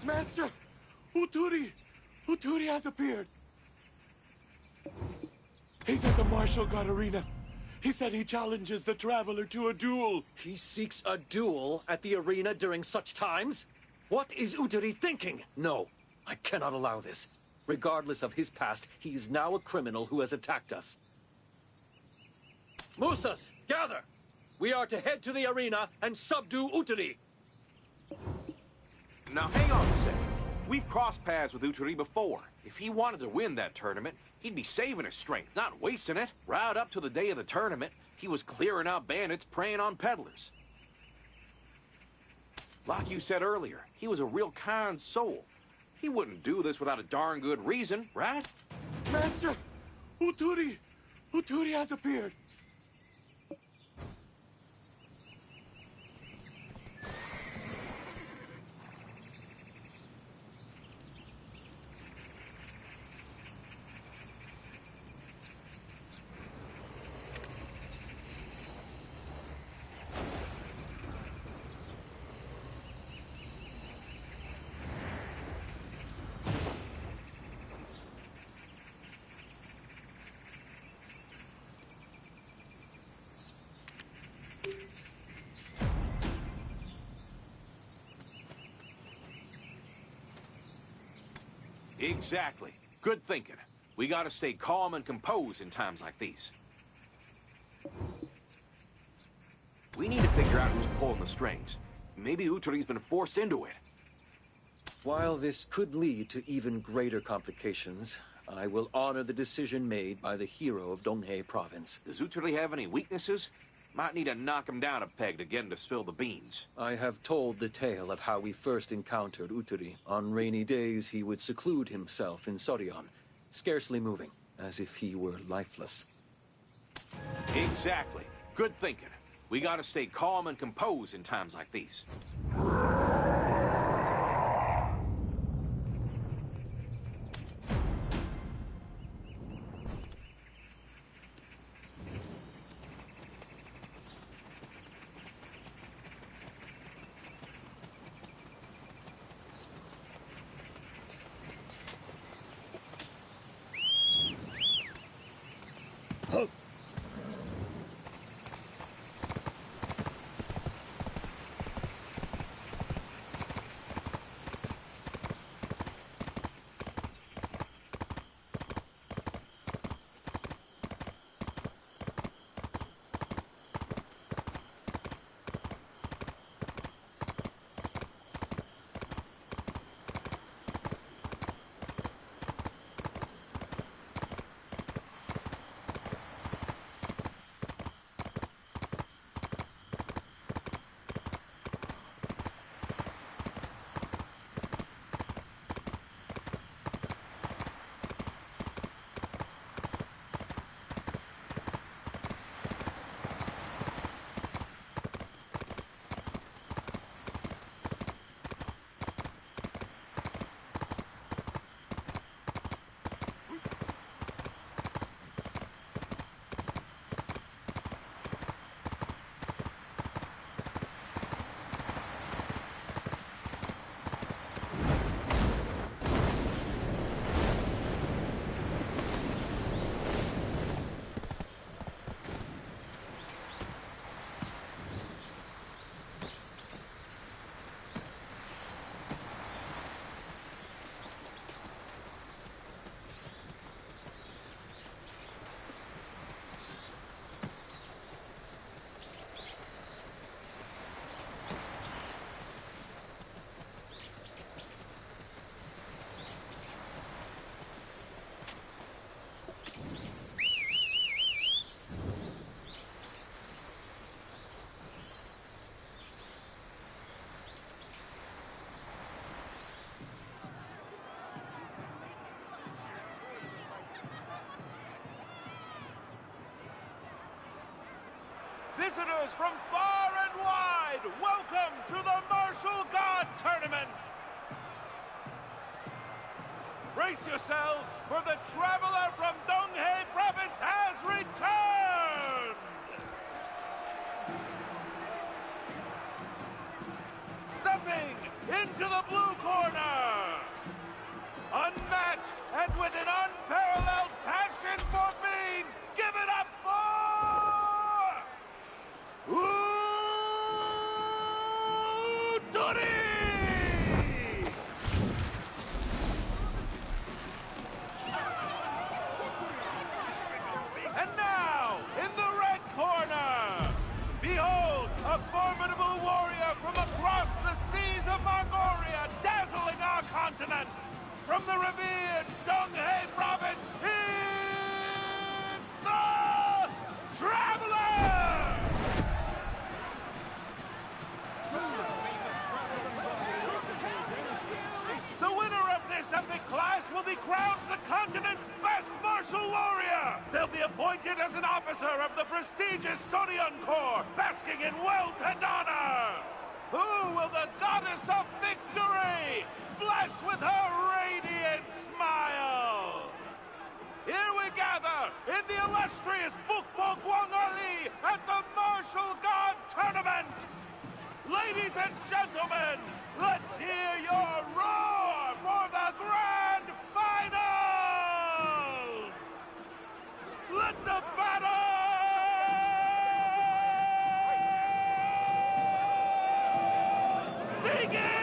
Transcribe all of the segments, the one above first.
Master! Uturi! Uturi has appeared! He's at the Martial God Arena. He said he challenges the Traveler to a duel. He seeks a duel at the arena during such times? What is Uturi thinking? No, I cannot allow this. Regardless of his past, he is now a criminal who has attacked us. Musas, gather! We are to head to the arena and subdue Uturi. Now, hang on a second. We've crossed paths with Uturi before. If he wanted to win that tournament, he'd be saving his strength, not wasting it. Right up to the day of the tournament, he was clearing out bandits preying on peddlers. Like you said earlier, he was a real kind soul. He wouldn't do this without a darn good reason, right? Master! Uturi! Uturi has appeared. Exactly. Good thinking. We gotta stay calm and composed in times like these. We need to figure out who's pulling the strings. Maybe Uturi's been forced into it. While this could lead to even greater complications, I will honor the decision made by the hero of Donghae province. Does Uturi have any weaknesses? Might need to knock him down a peg to get him to spill the beans. I have told the tale of how we first encountered Uturi. On rainy days, he would seclude himself in Soryeon, scarcely moving, as if he were lifeless. Exactly. Good thinking. We gotta stay calm and composed in times like these. Visitors from far and wide, welcome to the Martial God Tournament! Brace yourselves, for the traveler from Donghae province has returned! Stepping into into the blue corner. Unmatched and with an unparalleled passion for beans, give it up for... Uturi! And now, in the red corner, behold, a formidable warrior from across the seas of Mongolia, dazzling our continent. From the revered Donghae province, it's the Traveler! The winner of this epic class will be crowned the continent's best martial warrior. They'll be appointed as an officer of the prestigious Sonion Corps, basking in wealth and honor. Who will the goddess of victory bless with her radiant smile? Here we gather in the illustrious Bukbok Wangali at the Martial God Tournament. Ladies and gentlemen, let's hear your roar for the grand finals! Let the battle begin!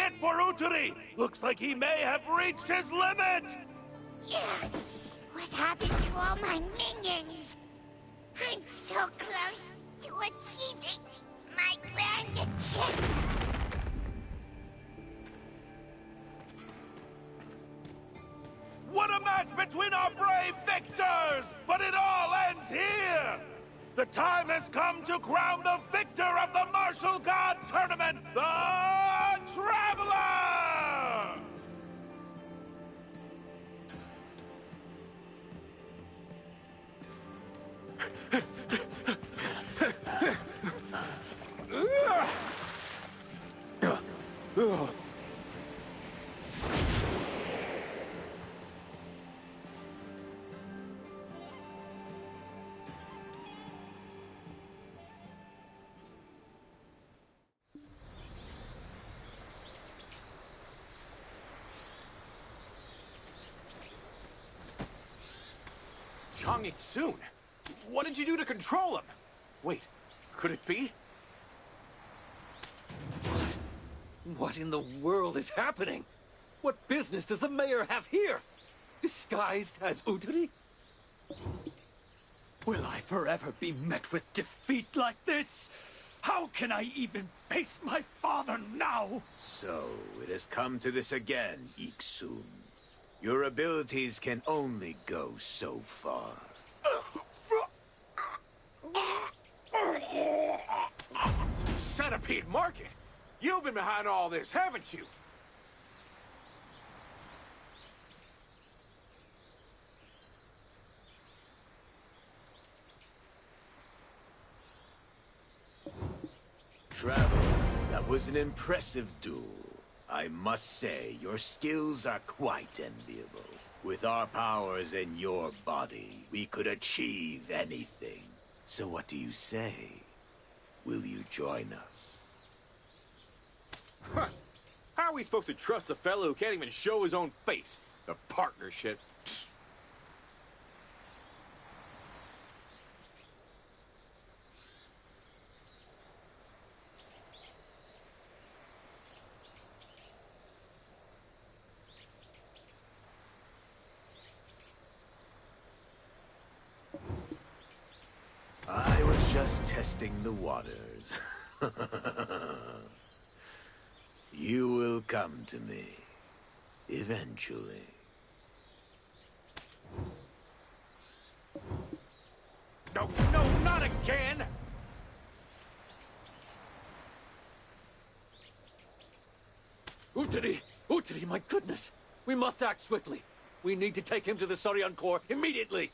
it for Uteri! Looks like he may have reached his limit! Ugh, what happened to all my minions? I'm so close to achieving my grand objective. What a match between our brave victors! But it all ends here! The time has come to crown the victor of the Martial God Tournament, the Traveler! Soon. What did you do to control him? Wait, could it be? What in the world is happening? What business does the mayor have here? Disguised as Uteri? Will I forever be met with defeat like this? How can I even face my father now? So, it has come to this again, Iksun. Your abilities can only go so far. Centipede Market? You've been behind all this, haven't you? Traveler, that was an impressive duel. I must say, your skills are quite enviable. With our powers in your body, we could achieve anything. So what do you say? Will you join us? Huh. How are we supposed to trust a fellow who can't even show his own face? The partnership. I was just testing the waters. You will come to me. Eventually. No, not again! Uteri! Uteri, my goodness! We must act swiftly. We need to take him to the Soryan Corps immediately!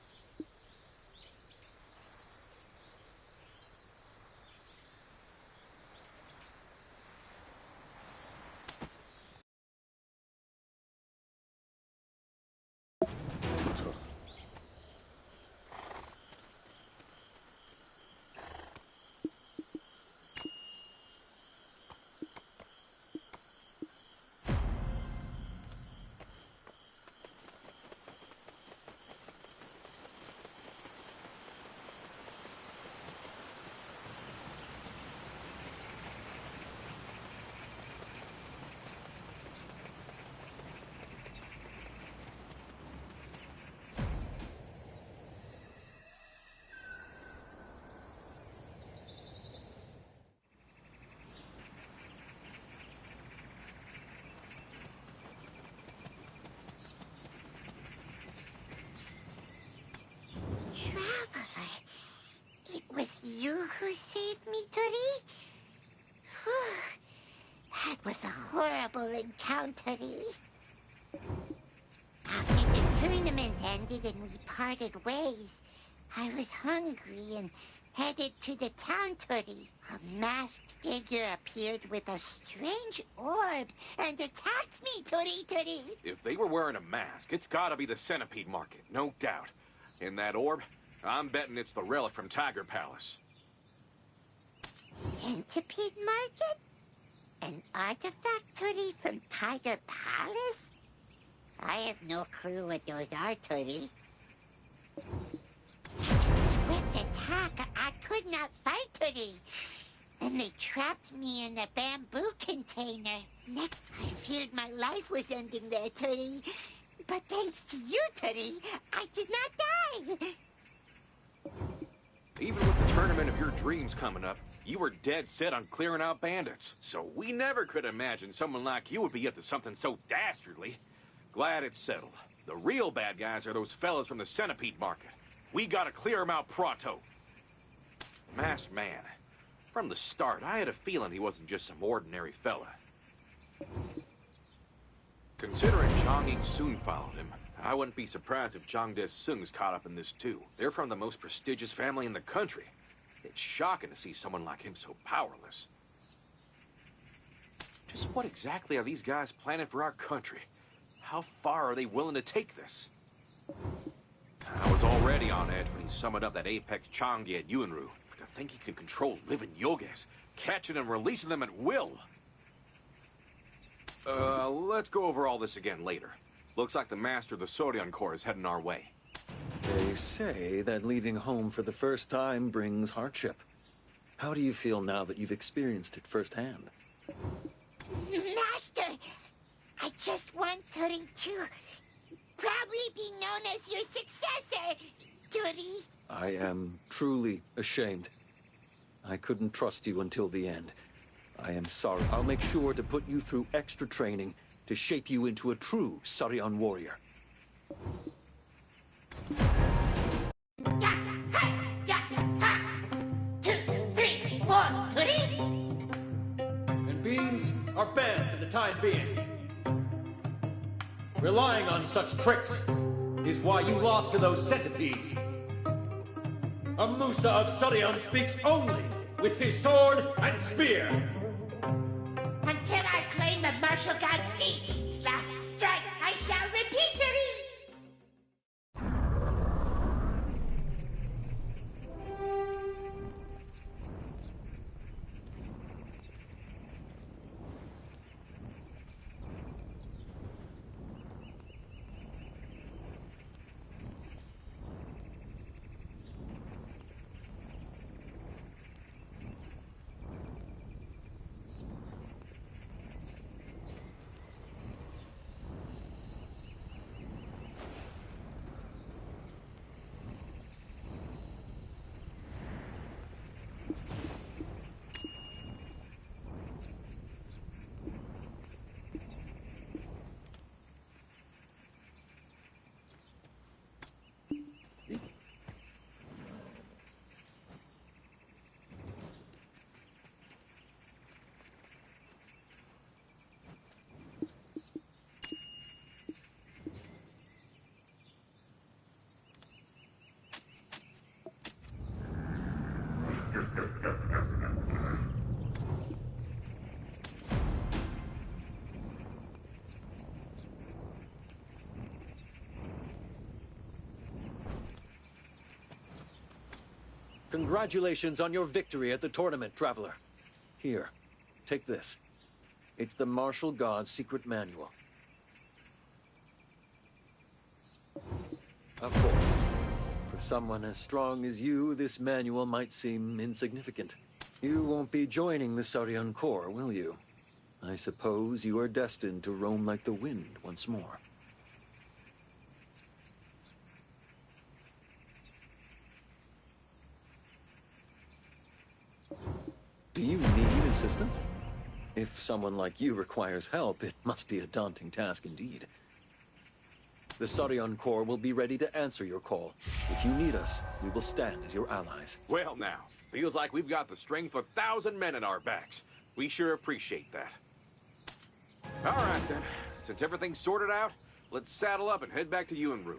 Traveler, it was you who saved me, Tori? Whew. That was a horrible encounter. After the tournament ended and we parted ways, I was hungry and headed to the town, Tori. A masked figure appeared with a strange orb and attacked me, Tori. If they were wearing a mask, it's gotta be the Centipede Market, no doubt. In that orb, I'm betting it's the relic from Tiger Palace. Centipede Market? An artifact, Tori, from Tiger Palace? I have no clue what those are, Tori. Such a swift attack, I could not fight, Tori. and they trapped me in a bamboo container. Next, I feared my life was ending there, Turi. But thanks to you, Turi, I did not die. Even with the tournament of your dreams coming up, you were dead set on clearing out bandits. So we never could imagine someone like you would be up to something so dastardly. Glad it's settled. The real bad guys are those fellas from the centipede market. We gotta clear them out pronto. Masked man. From the start, I had a feeling he wasn't just some ordinary fella. Considering Chang Il-sung followed him, I wouldn't be surprised if Chang De-sung's caught up in this too. They're from the most prestigious family in the country. It's shocking to see someone like him so powerless. Just what exactly are these guys planning for our country? How far are they willing to take this? I was already on edge when he summoned up that apex Changi at Yunru. But to think he can control living yogas, catching and releasing them at will. Let's go over all this again later. Looks like the master of the Soryon Corps is heading our way. They say that leaving home for the first time brings hardship. How do you feel now that you've experienced it firsthand? Master, I just want Turi to probably be known as your successor, Turi. I am truly ashamed. I couldn't trust you until the end. I am sorry. I'll make sure to put you through extra training to shape you into a true Soryon warrior. Ya, ha, ya, ha. 2, 3, 4, Turi. And beans are banned for the time being. Relying on such tricks is why you lost to those centipedes. A Musa of Soryon speaks only with his sword and spear. Until I claim the martial god's seat. Slash strike, I shall repeat, Turi. Congratulations on your victory at the tournament, Traveler. Here, take this. It's the Martial God's secret manual. Of course, for someone as strong as you, this manual might seem insignificant. You won't be joining the Soryon Corps, will you? I suppose you are destined to roam like the wind once more. Do you need assistance? If someone like you requires help, it must be a daunting task indeed. The Soryon Corps will be ready to answer your call. If you need us, we will stand as your allies. Well now, feels like we've got the strength of 1,000 men at our backs. We sure appreciate that. All right then, since everything's sorted out, let's saddle up and head back to Yunru.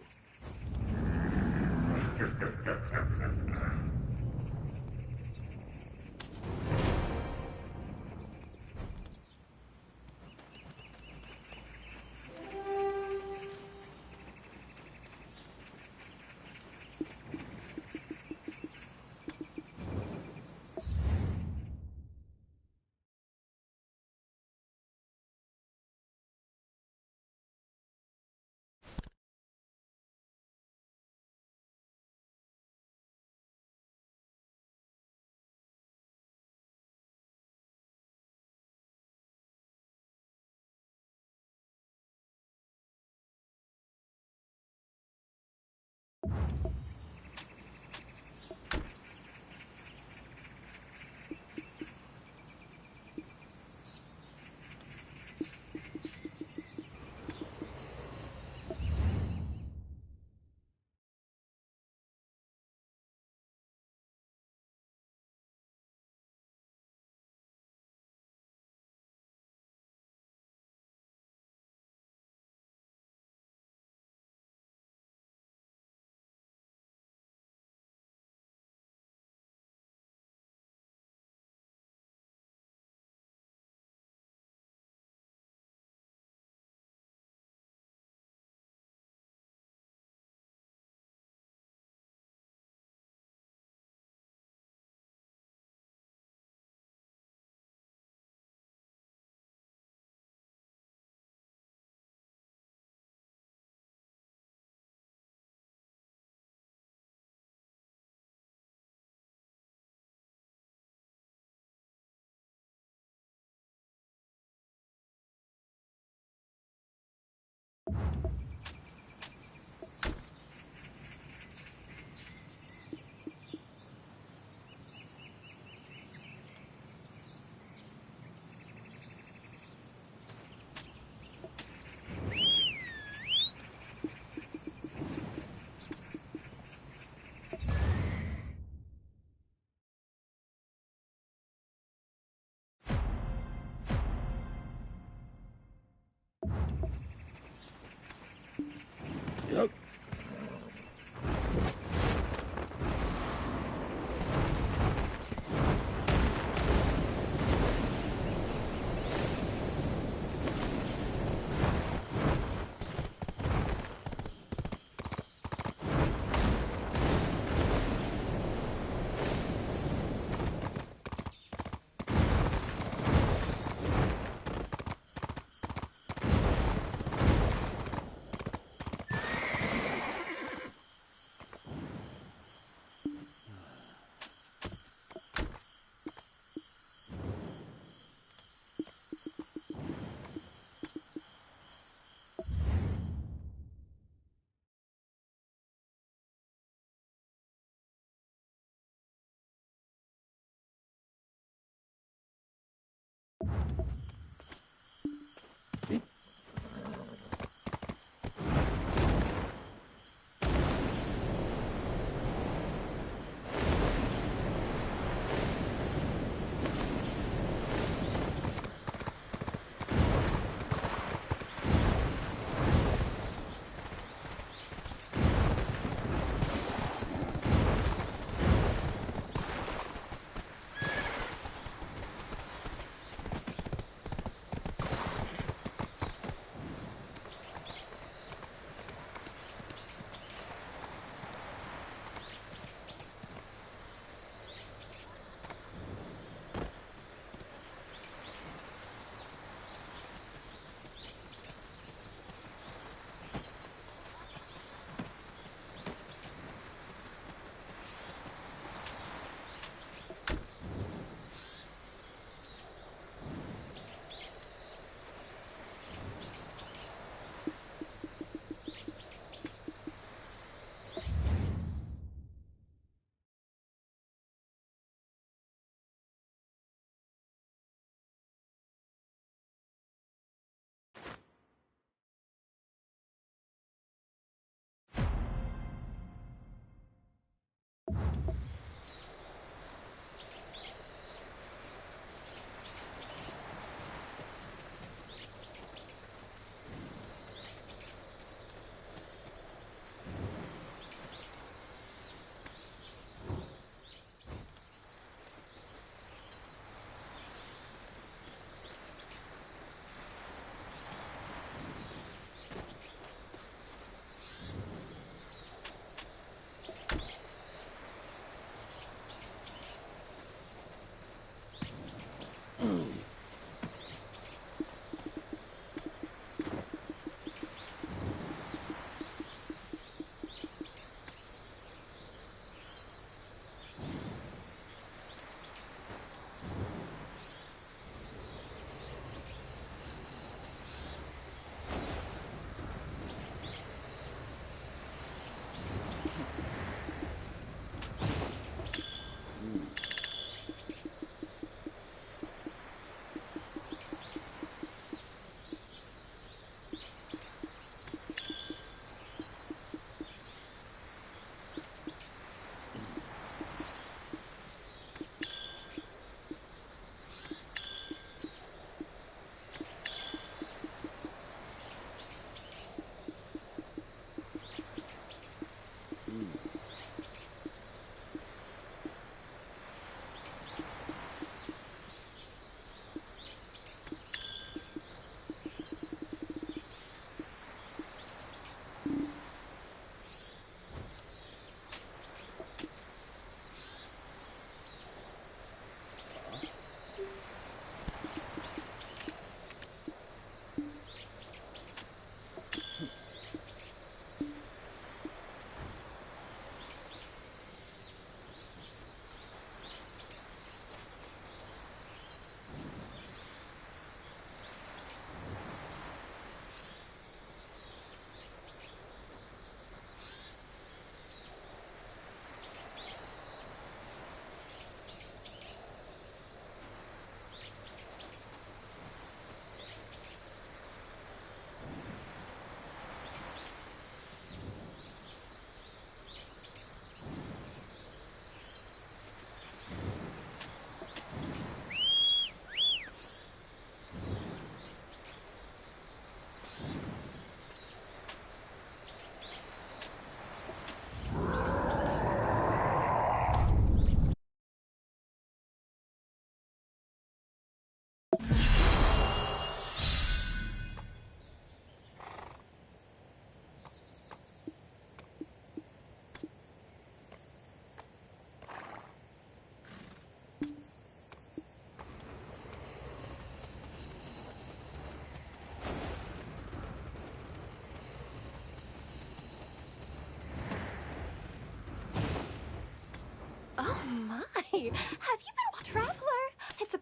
Have you been a traveler? It's a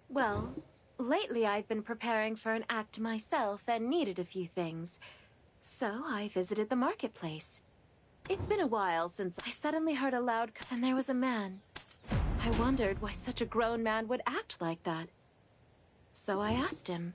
Well, lately I've been preparing for an act myself and needed a few things. So I visited the marketplace. It's been a while since I suddenly heard a loud and there was a man. I wondered why such a grown man would act like that. So I asked him.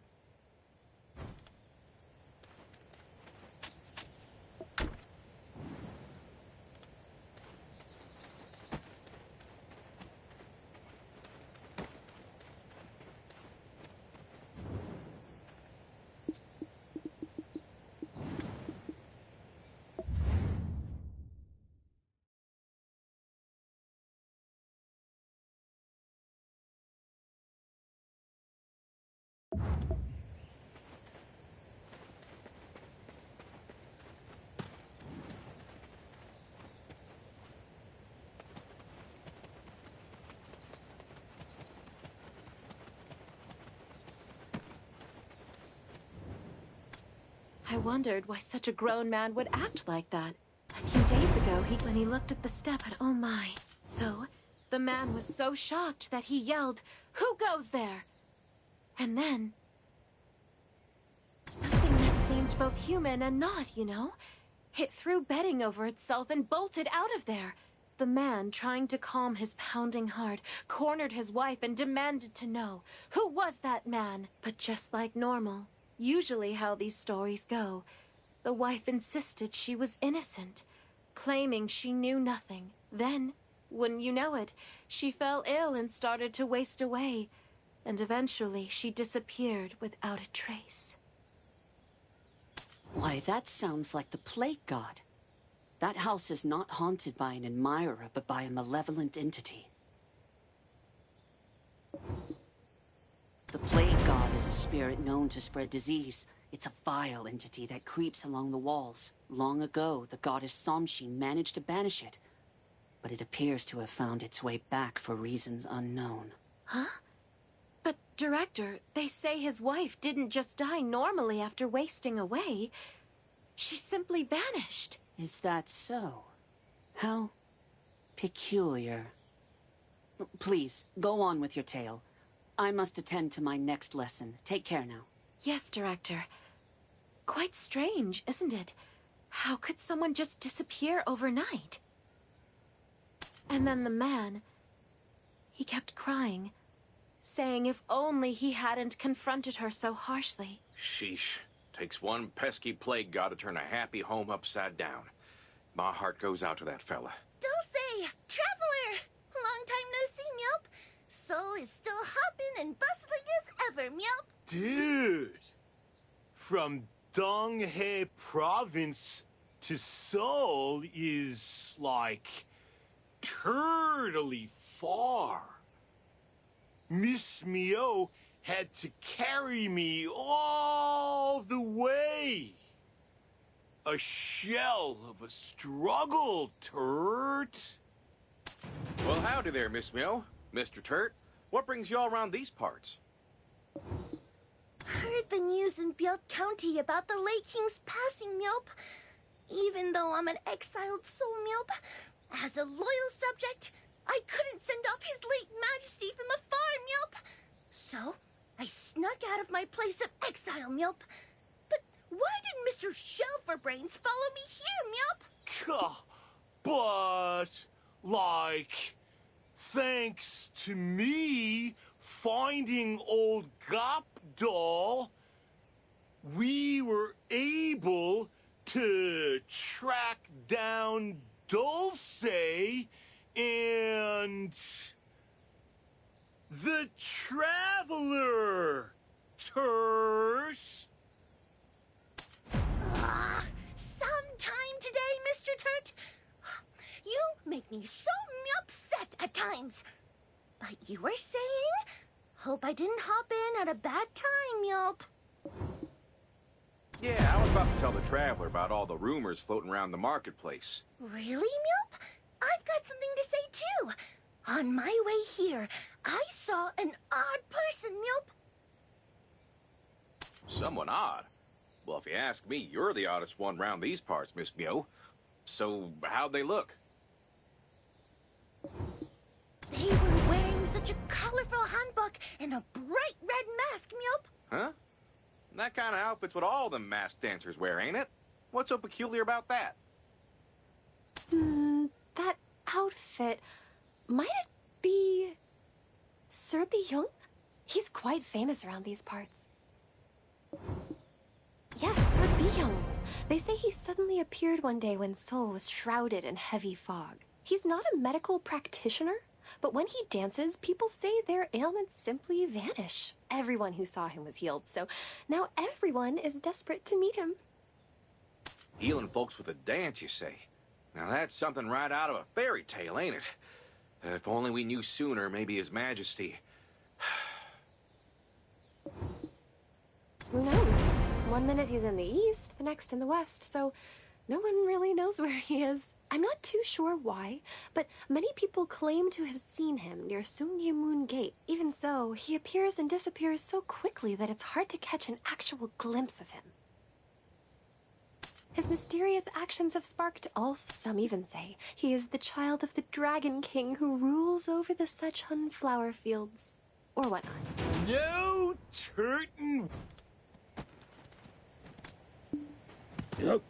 I wondered why such a grown man would act like that. A few days ago, when he looked at the step and oh my. So, the man was so shocked that he yelled, "Who goes there?" And then, something that seemed both human and not, you know? It threw bedding over itself and bolted out of there. The man, trying to calm his pounding heart, cornered his wife and demanded to know, who was that man? But just like normal, usually how these stories go, the wife insisted she was innocent, claiming she knew nothing. Then, wouldn't you know it, she fell ill and started to waste away, and eventually she disappeared without a trace. Why, that sounds like the plague god. That house is not haunted by an admirer, but by a malevolent entity. The plague god is a spirit known to spread disease. It's a vile entity that creeps along the walls. Long ago, the goddess Somshin managed to banish it, but it appears to have found its way back for reasons unknown. Huh? But, Director, they say his wife didn't just die normally after wasting away. She simply vanished. Is that so? How peculiar. Please, go on with your tale. I must attend to my next lesson. Take care now. Yes, Director. Quite strange, isn't it? How could someone just disappear overnight? And then the man, he kept crying, saying if only he hadn't confronted her so harshly. Sheesh. Takes one pesky plague god to turn a happy home upside down. My heart goes out to that fella. Dulce! Traveler! Long time no see, Meowp. Seoul is still hopping and bustling as ever, Meowp. Dude! From Donghae Province to Seoul is like turtly far. Miss Mio had to carry me all the way. A shell of a struggle, Turt. Well, howdy there, Miss Mio. Mr. Turt, what brings you all around these parts? Heard the news in Biot County about the Lake King's passing, Meowp. Even though I'm an exiled soul, Meowp, as a loyal subject, I couldn't send off his late majesty from afar, Meowp. So, I snuck out of my place of exile, Meowp. But why did Mr. Shelferbrains follow me here, Meowp? But, like, thanks to me finding old Gopdol, we were able to track down Dulce and the Traveler, Terse. Sometime today, Mr. Turt. You make me so upset at times. But you were saying? Hope I didn't hop in at a bad time, Meowp. Yeah, I was about to tell the Traveler about all the rumors floating around the marketplace. Really, Meowp? I've got something to say, too. On my way here, I saw an odd person, Meowp. Someone odd? Well, if you ask me, you're the oddest one round these parts, Miss Mio. So, how'd they look? mohawk and a bright red mask, Meowp. Huh? That kind of outfit's what all them masked dancers wear, ain't it? What's so peculiar about that? That outfit... Might it be... Sir Byung? He's quite famous around these parts. Yes, Sir Byung. They say he suddenly appeared one day when Seoul was shrouded in heavy fog. He's not a medical practitioner, but when he dances, people say their ailments simply vanish. Everyone who saw him was healed, so now everyone is desperate to meet him. Healing folks with a dance, you say? Now that's something right out of a fairy tale, ain't it? If only we knew sooner, maybe His Majesty... Who knows? One minute he's in the east, the next in the west, so no one really knows where he is. I'm not too sure why, but many people claim to have seen him near Moon Gate. Even so, he appears and disappears so quickly that it's hard to catch an actual glimpse of him. His mysterious actions have sparked also, some even say, he is the child of the Dragon King who rules over the Sechun flower fields, or whatnot. No turtin'. Yep.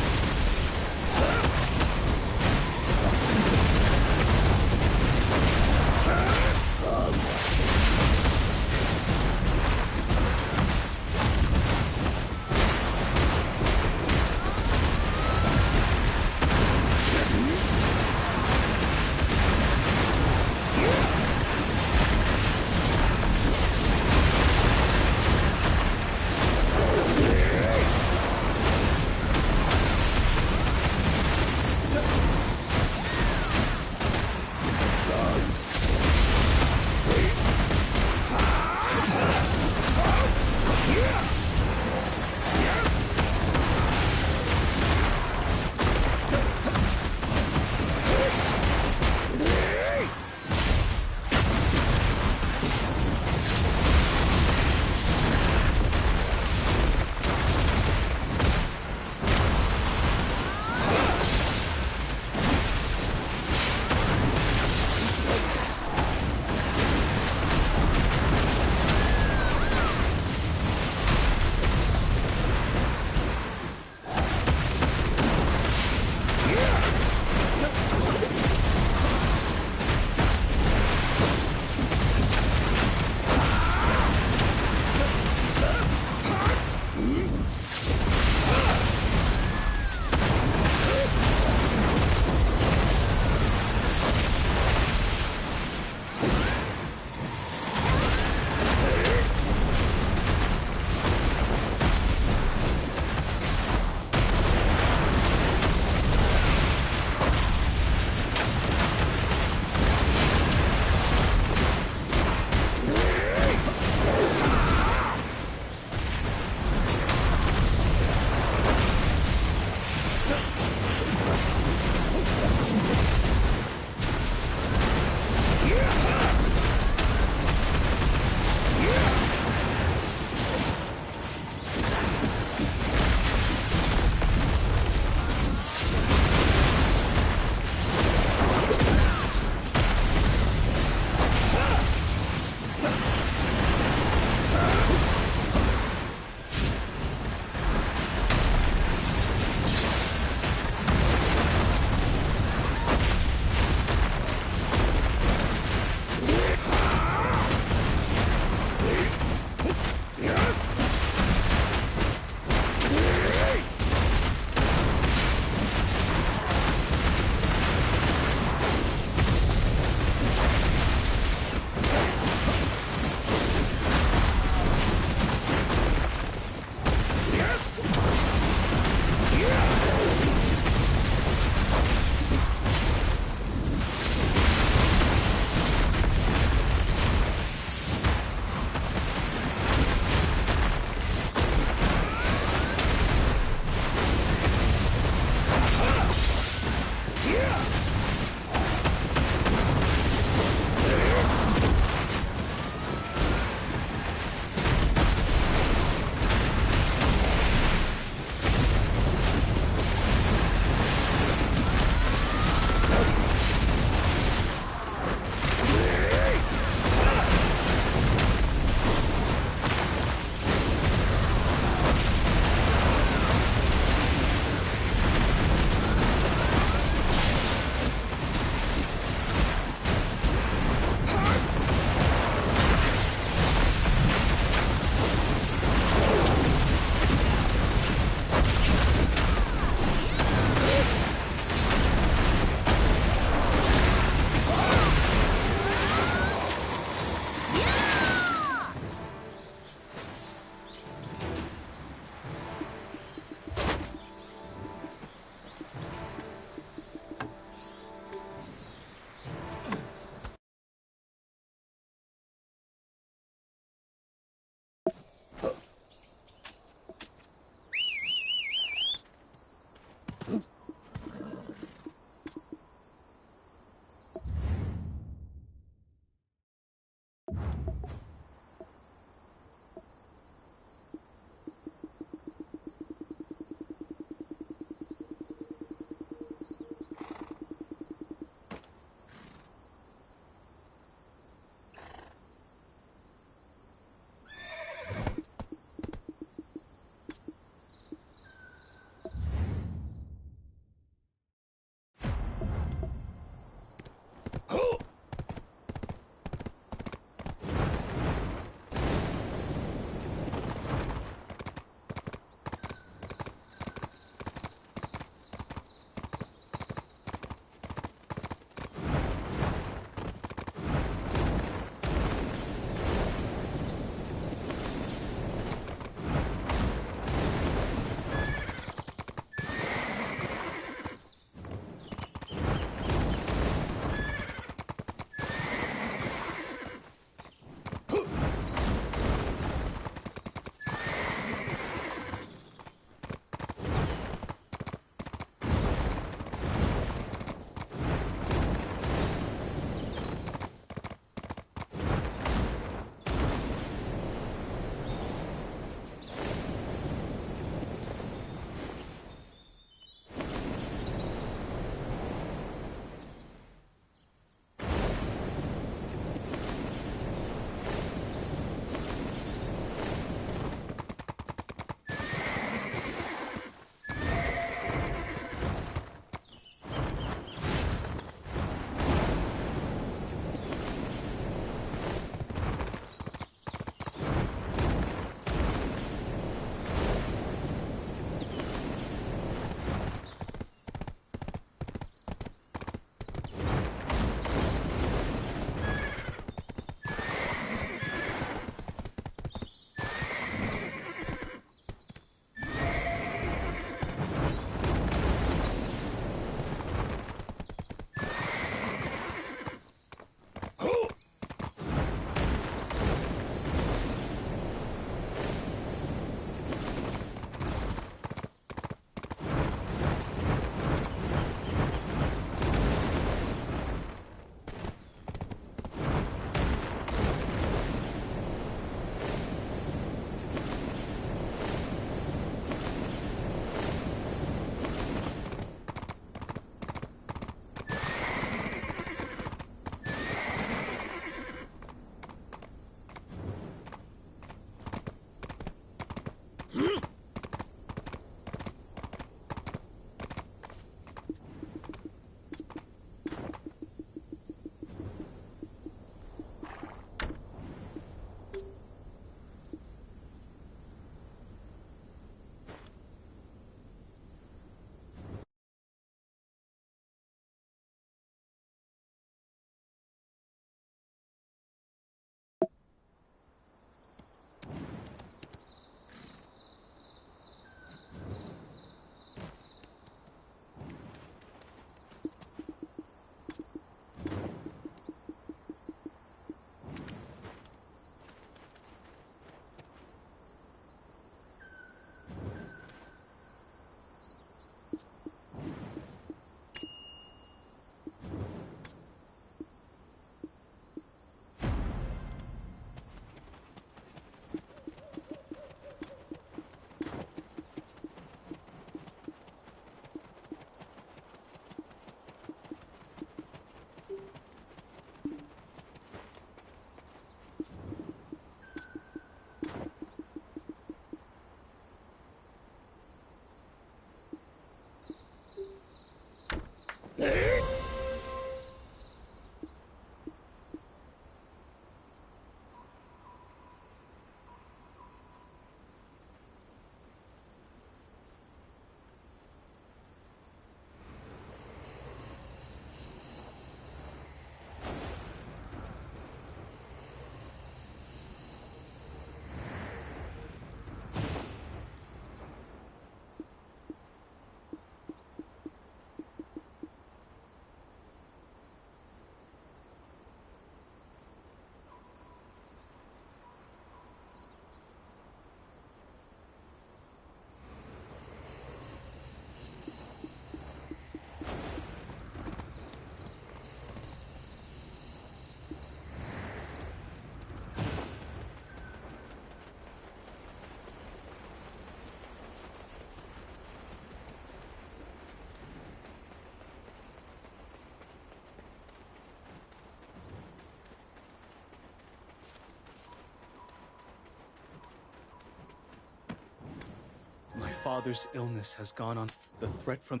My father's illness has gone on. The threat from...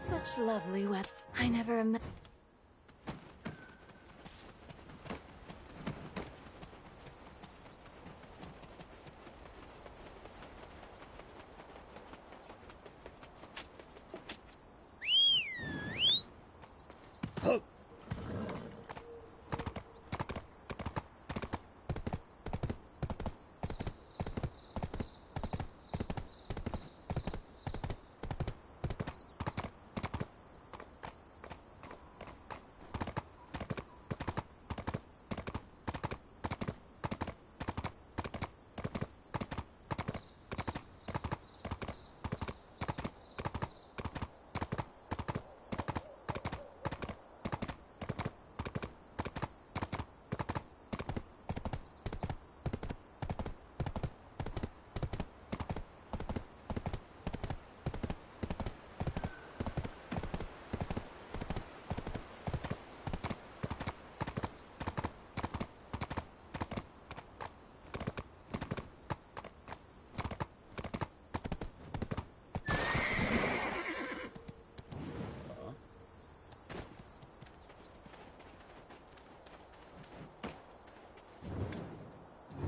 Such lovely weather. I never imagined.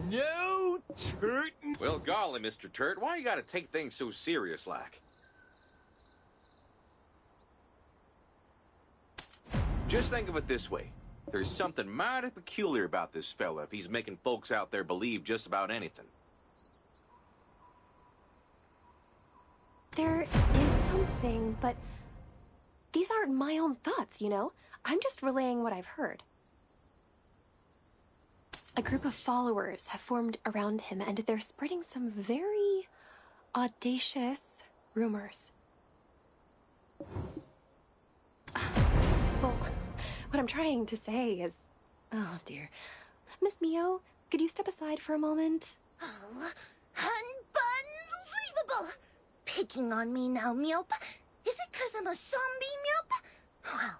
No Turt. Well, golly, Mr. Turt, why you gotta take things so serious like? Just think of it this way. There's something mighty peculiar about this fella if he's making folks out there believe just about anything. There is something, but these aren't my own thoughts, you know? I'm just relaying what I've heard. A group of followers have formed around him, and they're spreading some very audacious rumors. Well, what I'm trying to say is... Oh, dear. Miss Mio, could you step aside for a moment? Oh, unbelievable! Picking on me now, Meowp. Is it 'cause I'm a zombie, Meowp? Well,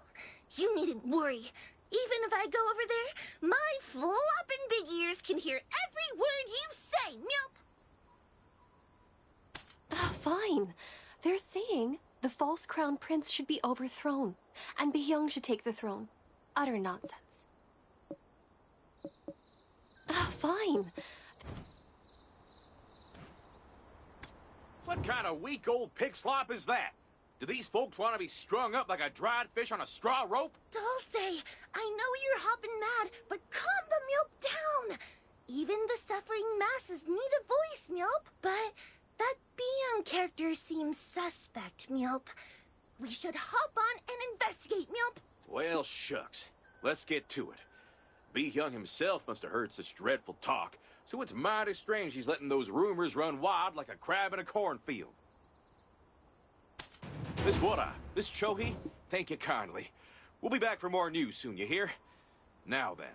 you needn't worry. Even if I go over there, my flopping big ears can hear every word you say, Meowp. Fine. They're saying the false crown prince should be overthrown, and B.M.A should take the throne. Utter nonsense. Fine. What kind of weak old pig slop is that? Do these folks want to be strung up like a dried fish on a straw rope? Dulce, I know you're hopping mad, but calm the Meowp down. Even the suffering masses need a voice, Meowp. But that B.M. character seems suspect, Meowp. We should hop on and investigate, Meowp. Well, shucks. Let's get to it. B.M. himself must have heard such dreadful talk, so it's mighty strange he's letting those rumors run wild like a crab in a cornfield. Miss Wada, Miss Chohi, thank you kindly. We'll be back for more news soon, you hear? Now then.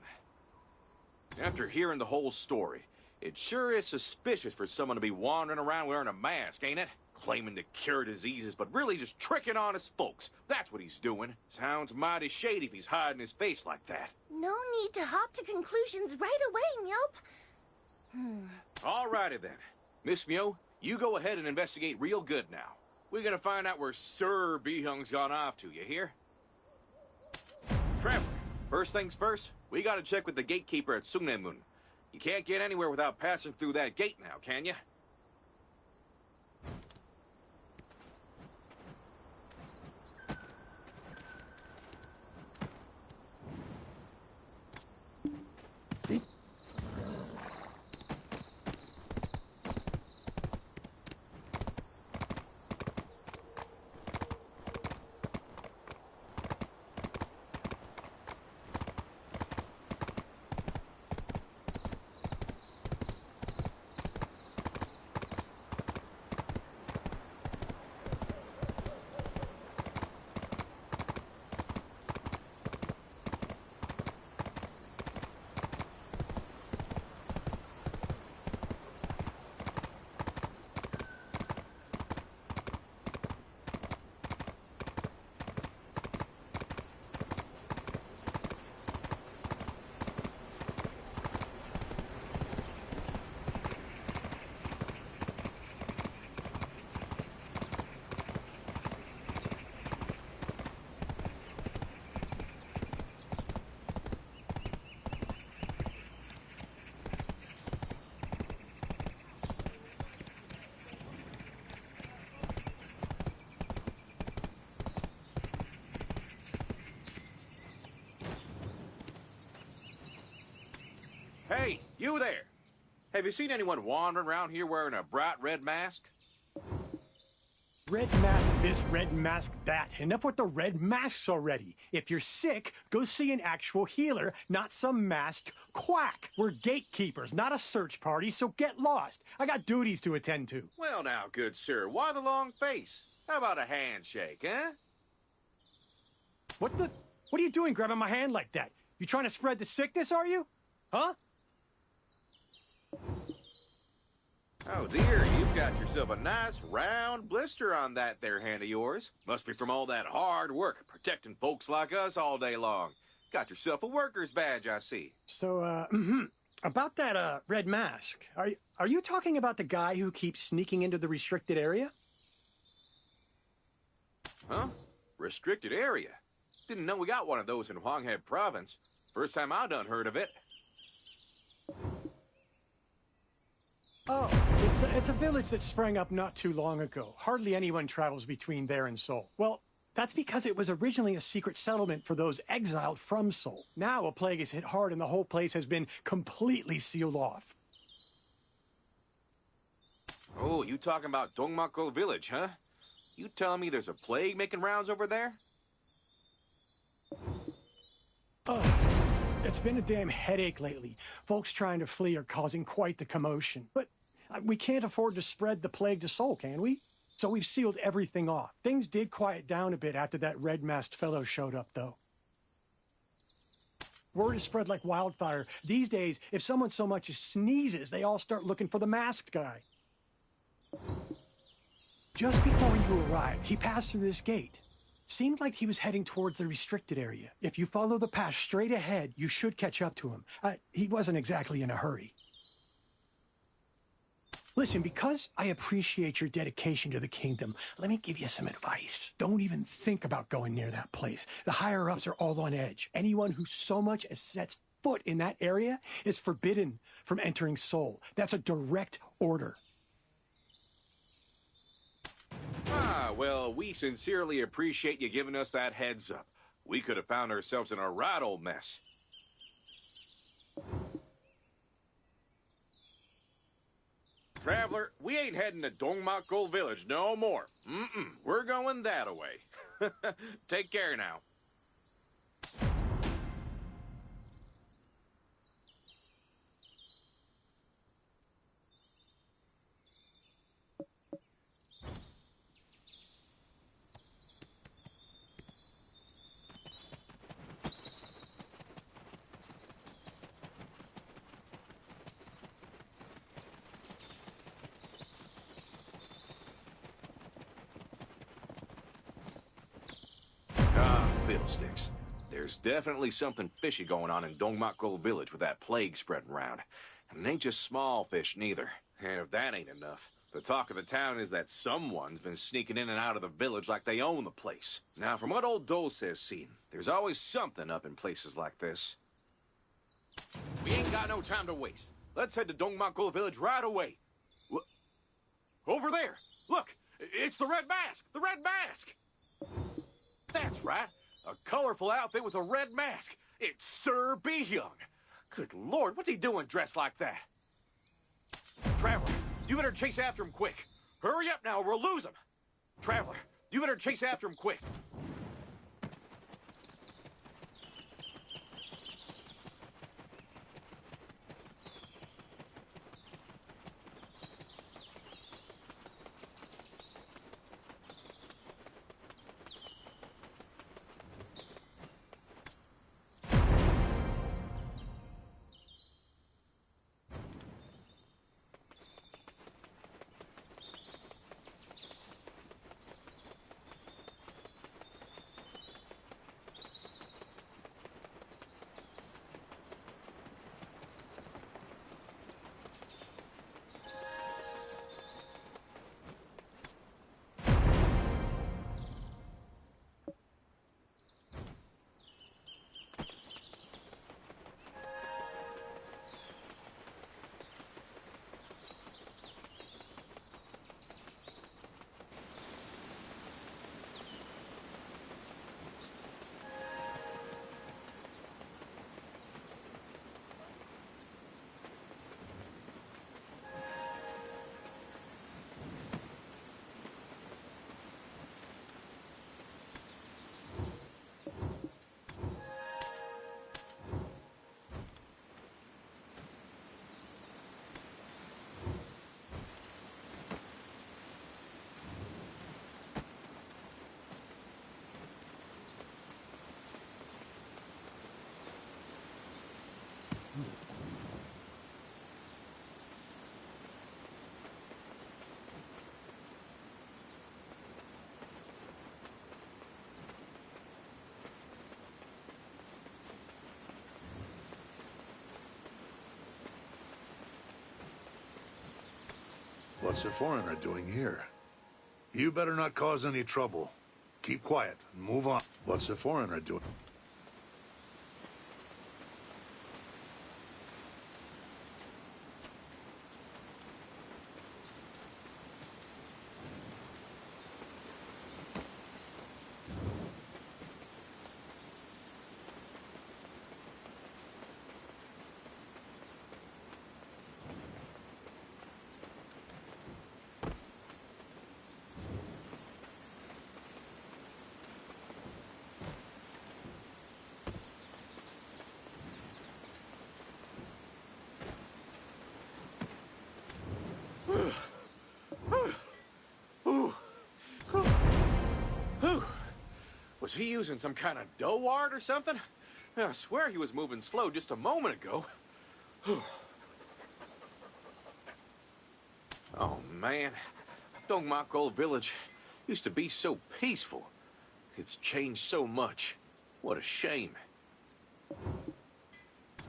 After hearing the whole story, it sure is suspicious for someone to be wandering around wearing a mask, ain't it? Claiming to cure diseases, but really just tricking honest folks. That's what he's doing. Sounds mighty shady if he's hiding his face like that. No need to hop to conclusions right away, Meowp. Alrighty then. Miss Mio, you go ahead and investigate real good now. We're gonna find out where Sir B.M.'s gone off to, you hear? Traveler, first things first, we gotta check with the gatekeeper at Sungnemun. You can't get anywhere without passing through that gate now, can you? Hey, you there! Have you seen anyone wandering around here wearing a bright red mask? Red mask this, red mask that. Enough with the red masks already. If you're sick, go see an actual healer, not some masked quack. We're gatekeepers, not a search party, so get lost. I got duties to attend to. Well now, good sir, why the long face? How about a handshake, eh? What are you doing grabbing my hand like that? You trying to spread the sickness, are you? Huh? Oh dear, you've got yourself a nice round blister on that there hand of yours. Must be from all that hard work protecting folks like us all day long. Got yourself a worker's badge, I see. So, about that, red mask. Are you talking about the guy who keeps sneaking into the restricted area? Huh? Restricted area? Didn't know we got one of those in Hwanghae province. First time I done heard of it. Oh, it's a village that sprang up not too long ago. Hardly anyone travels between there and Seoul. Well, that's because it was originally a secret settlement for those exiled from Seoul. Now a plague has hit hard and the whole place has been completely sealed off. Oh, you talking about Dongmakgo village, huh? You telling me there's a plague making rounds over there? Oh, it's been a damn headache lately. Folks trying to flee are causing quite the commotion. But we can't afford to spread the plague to Seoul, can we? So we've sealed everything off. Things did quiet down a bit after that red-masked fellow showed up, though. Word is spread like wildfire. These days, if someone so much as sneezes, they all start looking for the masked guy. Just before you arrived, he passed through this gate. Seemed like he was heading towards the restricted area. If you follow the path straight ahead, you should catch up to him. He wasn't exactly in a hurry. Listen, because I appreciate your dedication to the kingdom, let me give you some advice. Don't even think about going near that place. The higher-ups are all on edge. Anyone who so much as sets foot in that area is forbidden from entering Seoul. That's a direct order. Ah, well, we sincerely appreciate you giving us that heads up. We could have found ourselves in a right old mess. Traveler, we ain't heading to Dongmakgo village no more. We're going that way. Take care now. Fiddlesticks. There's definitely something fishy going on in Dongmakgo village with that plague spreading around. And it ain't just small fish, neither. And if that ain't enough, the talk of the town is that someone's been sneaking in and out of the village like they own the place. Now, from what old Dose has seen, there's always something up in places like this. We ain't got no time to waste. Let's head to Dongmakgo village right away. Over there! Look! It's the Red Mask! The Red Mask! That's right. A colorful outfit with a red mask. It's Sir B.M.A. Good Lord, what's he doing dressed like that? Traveler, you better chase after him quick. Hurry up now or we'll lose him. Traveler, you better chase after him quick. What's a foreigner doing here? You better not cause any trouble. Keep quiet and move on. What's a foreigner doing? Was he using some kind of dough art or something? I swear he was moving slow just a moment ago. Oh, man. Dongmak Old Village used to be so peaceful. It's changed so much. What a shame.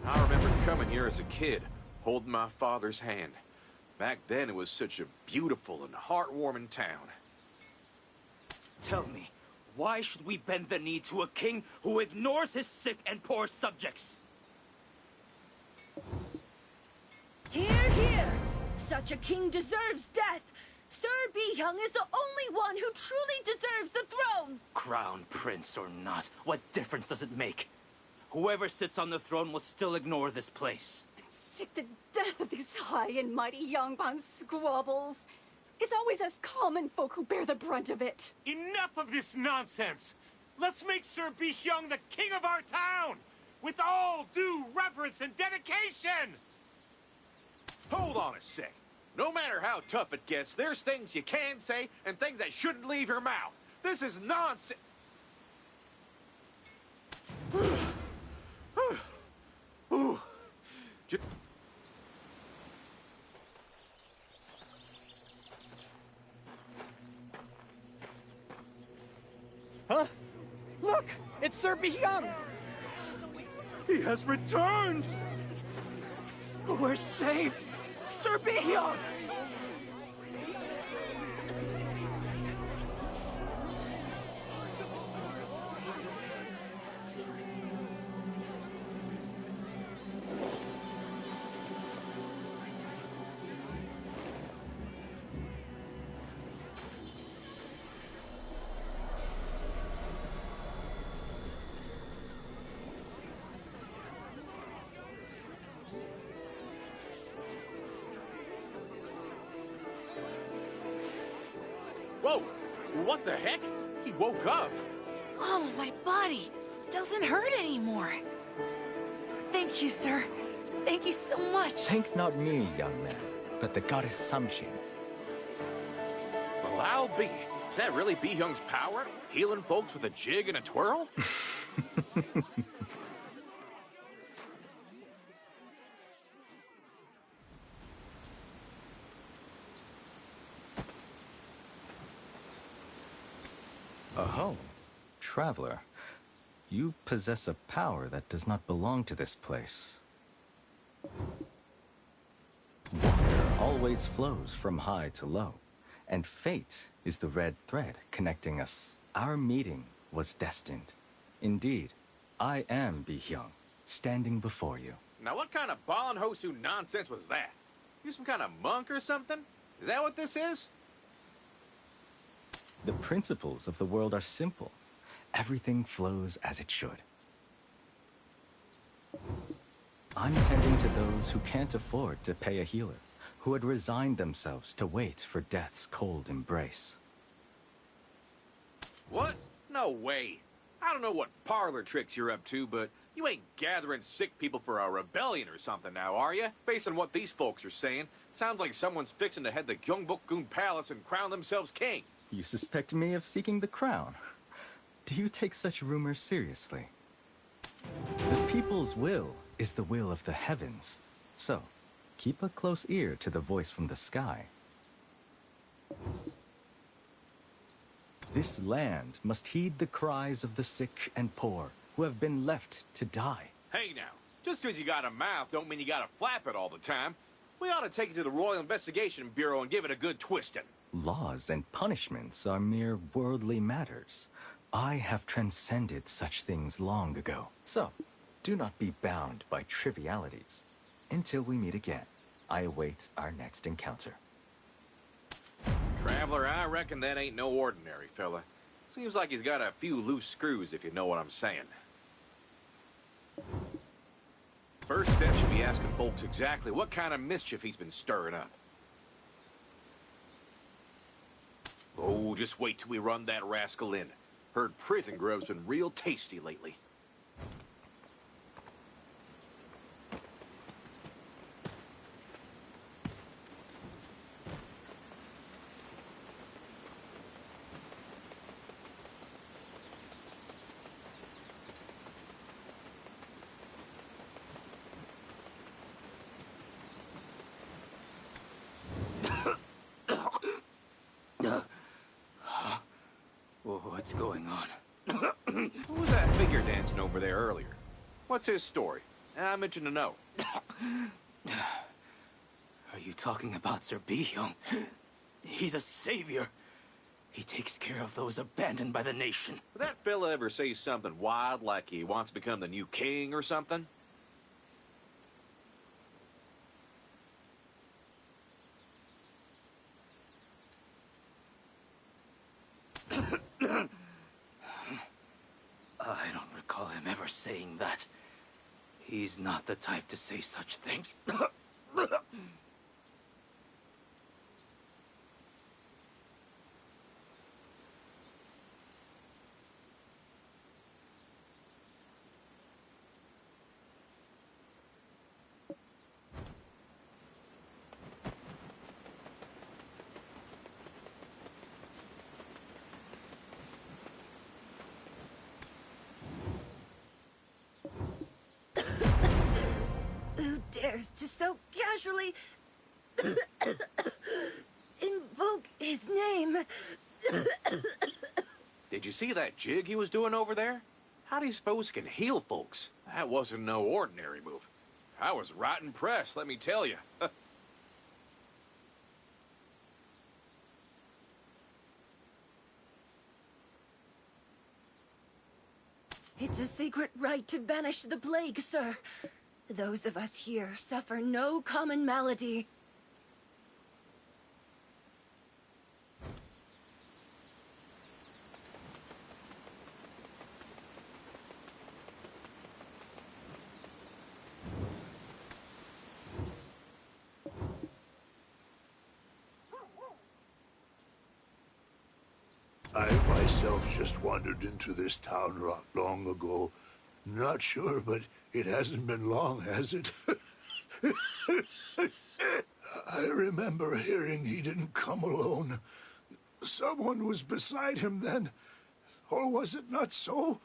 I remember coming here as a kid, holding my father's hand. Back then, it was such a beautiful and heartwarming town. Tell me, why should we bend the knee to a king who ignores his sick and poor subjects? Hear, hear! Such a king deserves death! Sir Bi-hyung is the only one who truly deserves the throne! Crown prince or not, what difference does it make? Whoever sits on the throne will still ignore this place. I'm sick to death of these high and mighty Yangban squabbles. It's always us common folk who bear the brunt of it. Enough of this nonsense! Let's make Sir Bi-hyung the king of our town! With all due reverence and dedication! Hold on a sec. No matter how tough it gets, there's things you can say and things that shouldn't leave your mouth. This is nonsense. Ooh. Huh? Look! It's Sir Bi-hyung! He has returned! We're saved! Sir Bi-hyung! Whoa! What the heck? He woke up. Oh, my body doesn't hurt anymore. Thank you, sir. Thank you so much. Thank not me, young man, but the goddess Samshin. Well, I'll be. Is that really Bi-hyung's power? Healing folks with a jig and a twirl? Oh, traveler. You possess a power that does not belong to this place. Water always flows from high to low, and fate is the red thread connecting us. Our meeting was destined. Indeed, I am Bi-hyung, standing before you. Now what kind of Ballin Hosu nonsense was that? You some kind of monk or something? Is that what this is? The principles of the world are simple. Everything flows as it should. I'm tending to those who can't afford to pay a healer, who had resigned themselves to wait for death's cold embrace. What? No way. I don't know what parlor tricks you're up to, but you ain't gathering sick people for a rebellion or something now, are you? Based on what these folks are saying, sounds like someone's fixing to head the Gyeongbokgung Palace and crown themselves king. You suspect me of seeking the crown? Do you take such rumors seriously? The people's will is the will of the heavens. So, keep a close ear to the voice from the sky. This land must heed the cries of the sick and poor who have been left to die. Hey now, just because you got a mouth don't mean you gotta flap it all the time. We ought to take it to the Royal Investigation Bureau and give it a good twisting. Laws and punishments are mere worldly matters. I have transcended such things long ago. So, do not be bound by trivialities. Until we meet again, I await our next encounter. Traveler, I reckon that ain't no ordinary fella. Seems like he's got a few loose screws, if you know what I'm saying. First step should be asking folks exactly what kind of mischief he's been stirring up. Oh, just wait till we run that rascal in. Heard prison grub's been real tasty lately. What's going on? Who was that figure dancing over there earlier? What's his story? I'm itching to know. Are you talking about Sir B.M.A? He's a savior. He takes care of those abandoned by the nation. Did that fella ever say something wild like he wants to become the new king or something? I don't recall him ever saying that. He's not the type to say such things. Who dares to so casually invoke his name? Did you see that jig he was doing over there? How do you suppose he can heal folks? That wasn't no ordinary move. I was right impressed, let me tell you. It's a sacred right to banish the plague, sir. Those of us here suffer no common malady. I myself just wandered into this town not long ago. Not sure, but it hasn't been long, has it? I remember hearing he didn't come alone. Someone was beside him then. Or was it not so?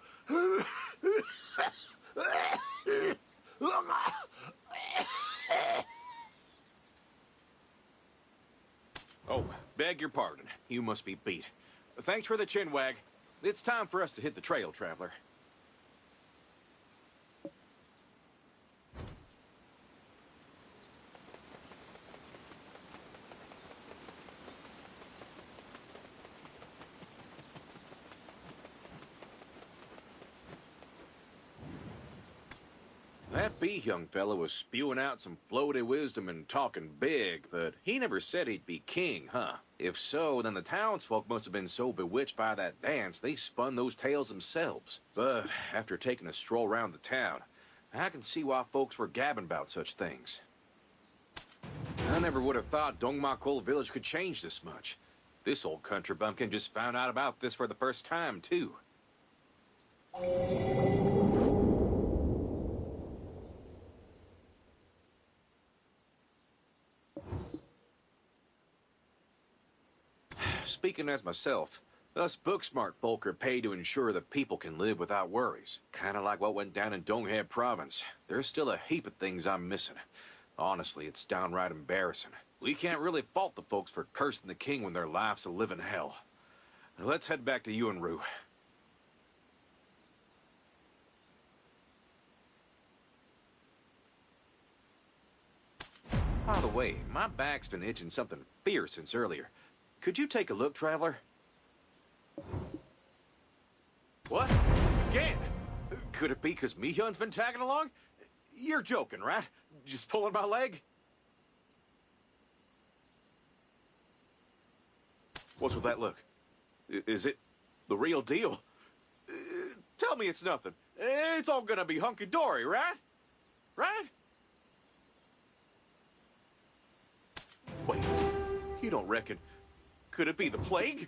Oh, beg your pardon. You must be beat. Thanks for the chinwag. It's time for us to hit the trail, traveler. That B young fella was spewing out some floaty wisdom and talking big, but he never said he'd be king, huh? If so, then the townsfolk must have been so bewitched by that dance they spun those tales themselves. But after taking a stroll around the town, I can see why folks were gabbing about such things. I never would have thought Dongmakol village could change this much. This old country bumpkin just found out about this for the first time, too. Speaking as myself, us book-smart folk are paid to ensure that people can live without worries. Kind of like what went down in Donghae province. There's still a heap of things I'm missing. Honestly, it's downright embarrassing. We can't really fault the folks for cursing the king when their life's a living hell. Let's head back to Yuanru. By the way, my back's been itching something fierce since earlier. Could you take a look, Traveler? What? Again? Could it be because Mi-hyun's been tagging along? You're joking, right? Just pulling my leg? What's with that look? Is it the real deal? Tell me it's nothing. It's all gonna be hunky-dory, right? Right? Wait, you don't reckon... Could it be the plague?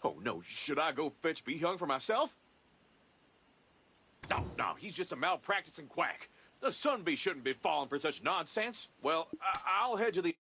Oh no, should I go fetch Mi-hyun for myself? No, he's just a malpracticing quack. The Sunbee shouldn't be falling for such nonsense. Well, I'll head to the...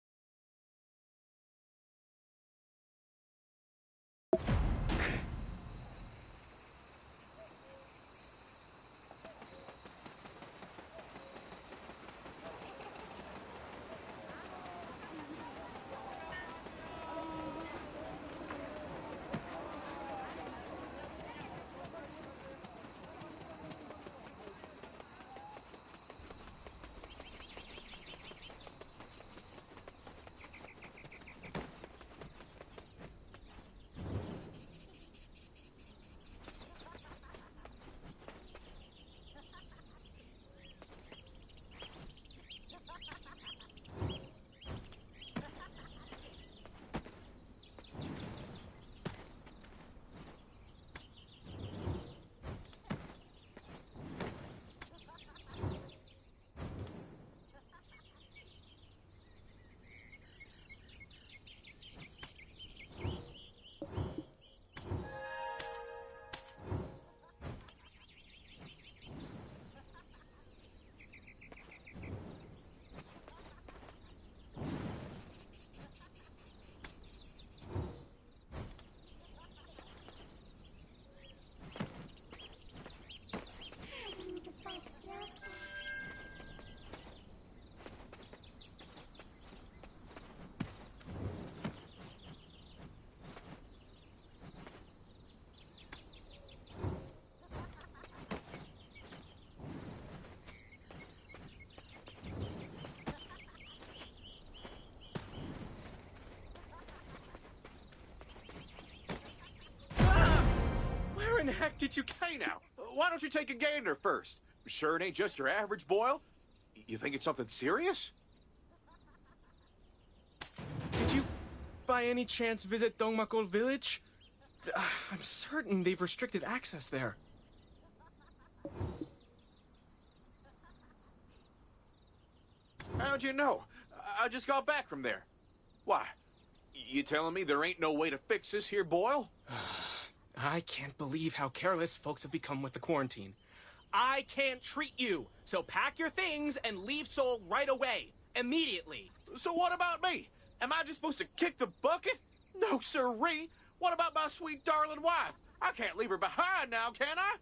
Where in the heck did you... Hey now, why don't you take a gander first? Sure it ain't just your average boil? You think it's something serious? Did you, by any chance, visit Dongmakol village? I'm certain they've restricted access there. How'd you know? I just got back from there. Why? You telling me there ain't no way to fix this here boil? I can't believe how careless folks have become with the quarantine. I can't treat you, so pack your things and leave Seoul right away. Immediately. So what about me? Am I just supposed to kick the bucket? No, sirree. What about my sweet darling wife? I can't leave her behind now, can I?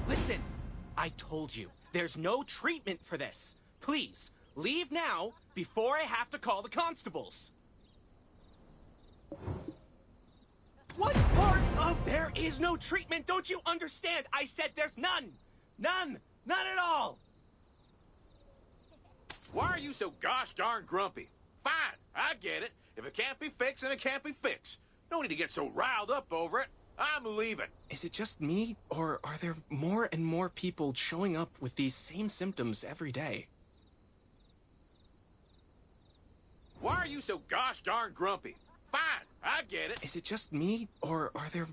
Listen, I told you, there's no treatment for this. Please, leave now before I have to call the constables. What part of there is no treatment don't you understand? I said there's none. None. None at all. Why are you so gosh darn grumpy? Fine, I get it. If it can't be fixed, then it can't be fixed. No need to get so riled up over it. I'm leaving. Is it just me, or are there more and more people showing up with these same symptoms every day? Why are you so gosh darn grumpy? Fine, I get it. Is it just me, or are there...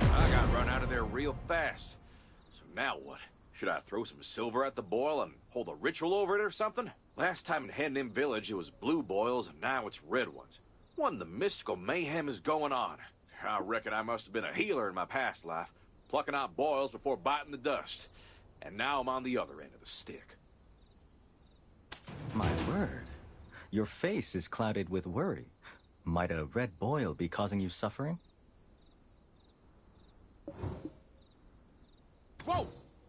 I got run out of there real fast. So now what? Should I throw some silver at the boil and hold a ritual over it or something? Last time in Hennim Village, it was blue boils, and now it's red ones. What in the mystical mayhem is going on? I reckon I must have been a healer in my past life, plucking out boils before biting the dust. And now I'm on the other end of the stick. My word. Your face is clouded with worry. Might a red boil be causing you suffering? Whoa!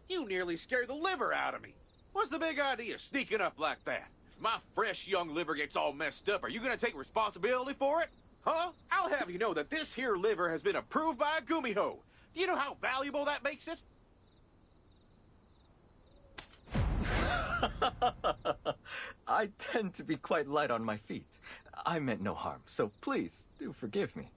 You nearly scared the liver out of me. What's the big idea sneaking up like that? If my fresh young liver gets all messed up, are you gonna take responsibility for it? Huh? I'll have you know that this here liver has been approved by a Gumiho. Do you know how valuable that makes it? I tend to be quite light on my feet. I meant no harm, so please do forgive me.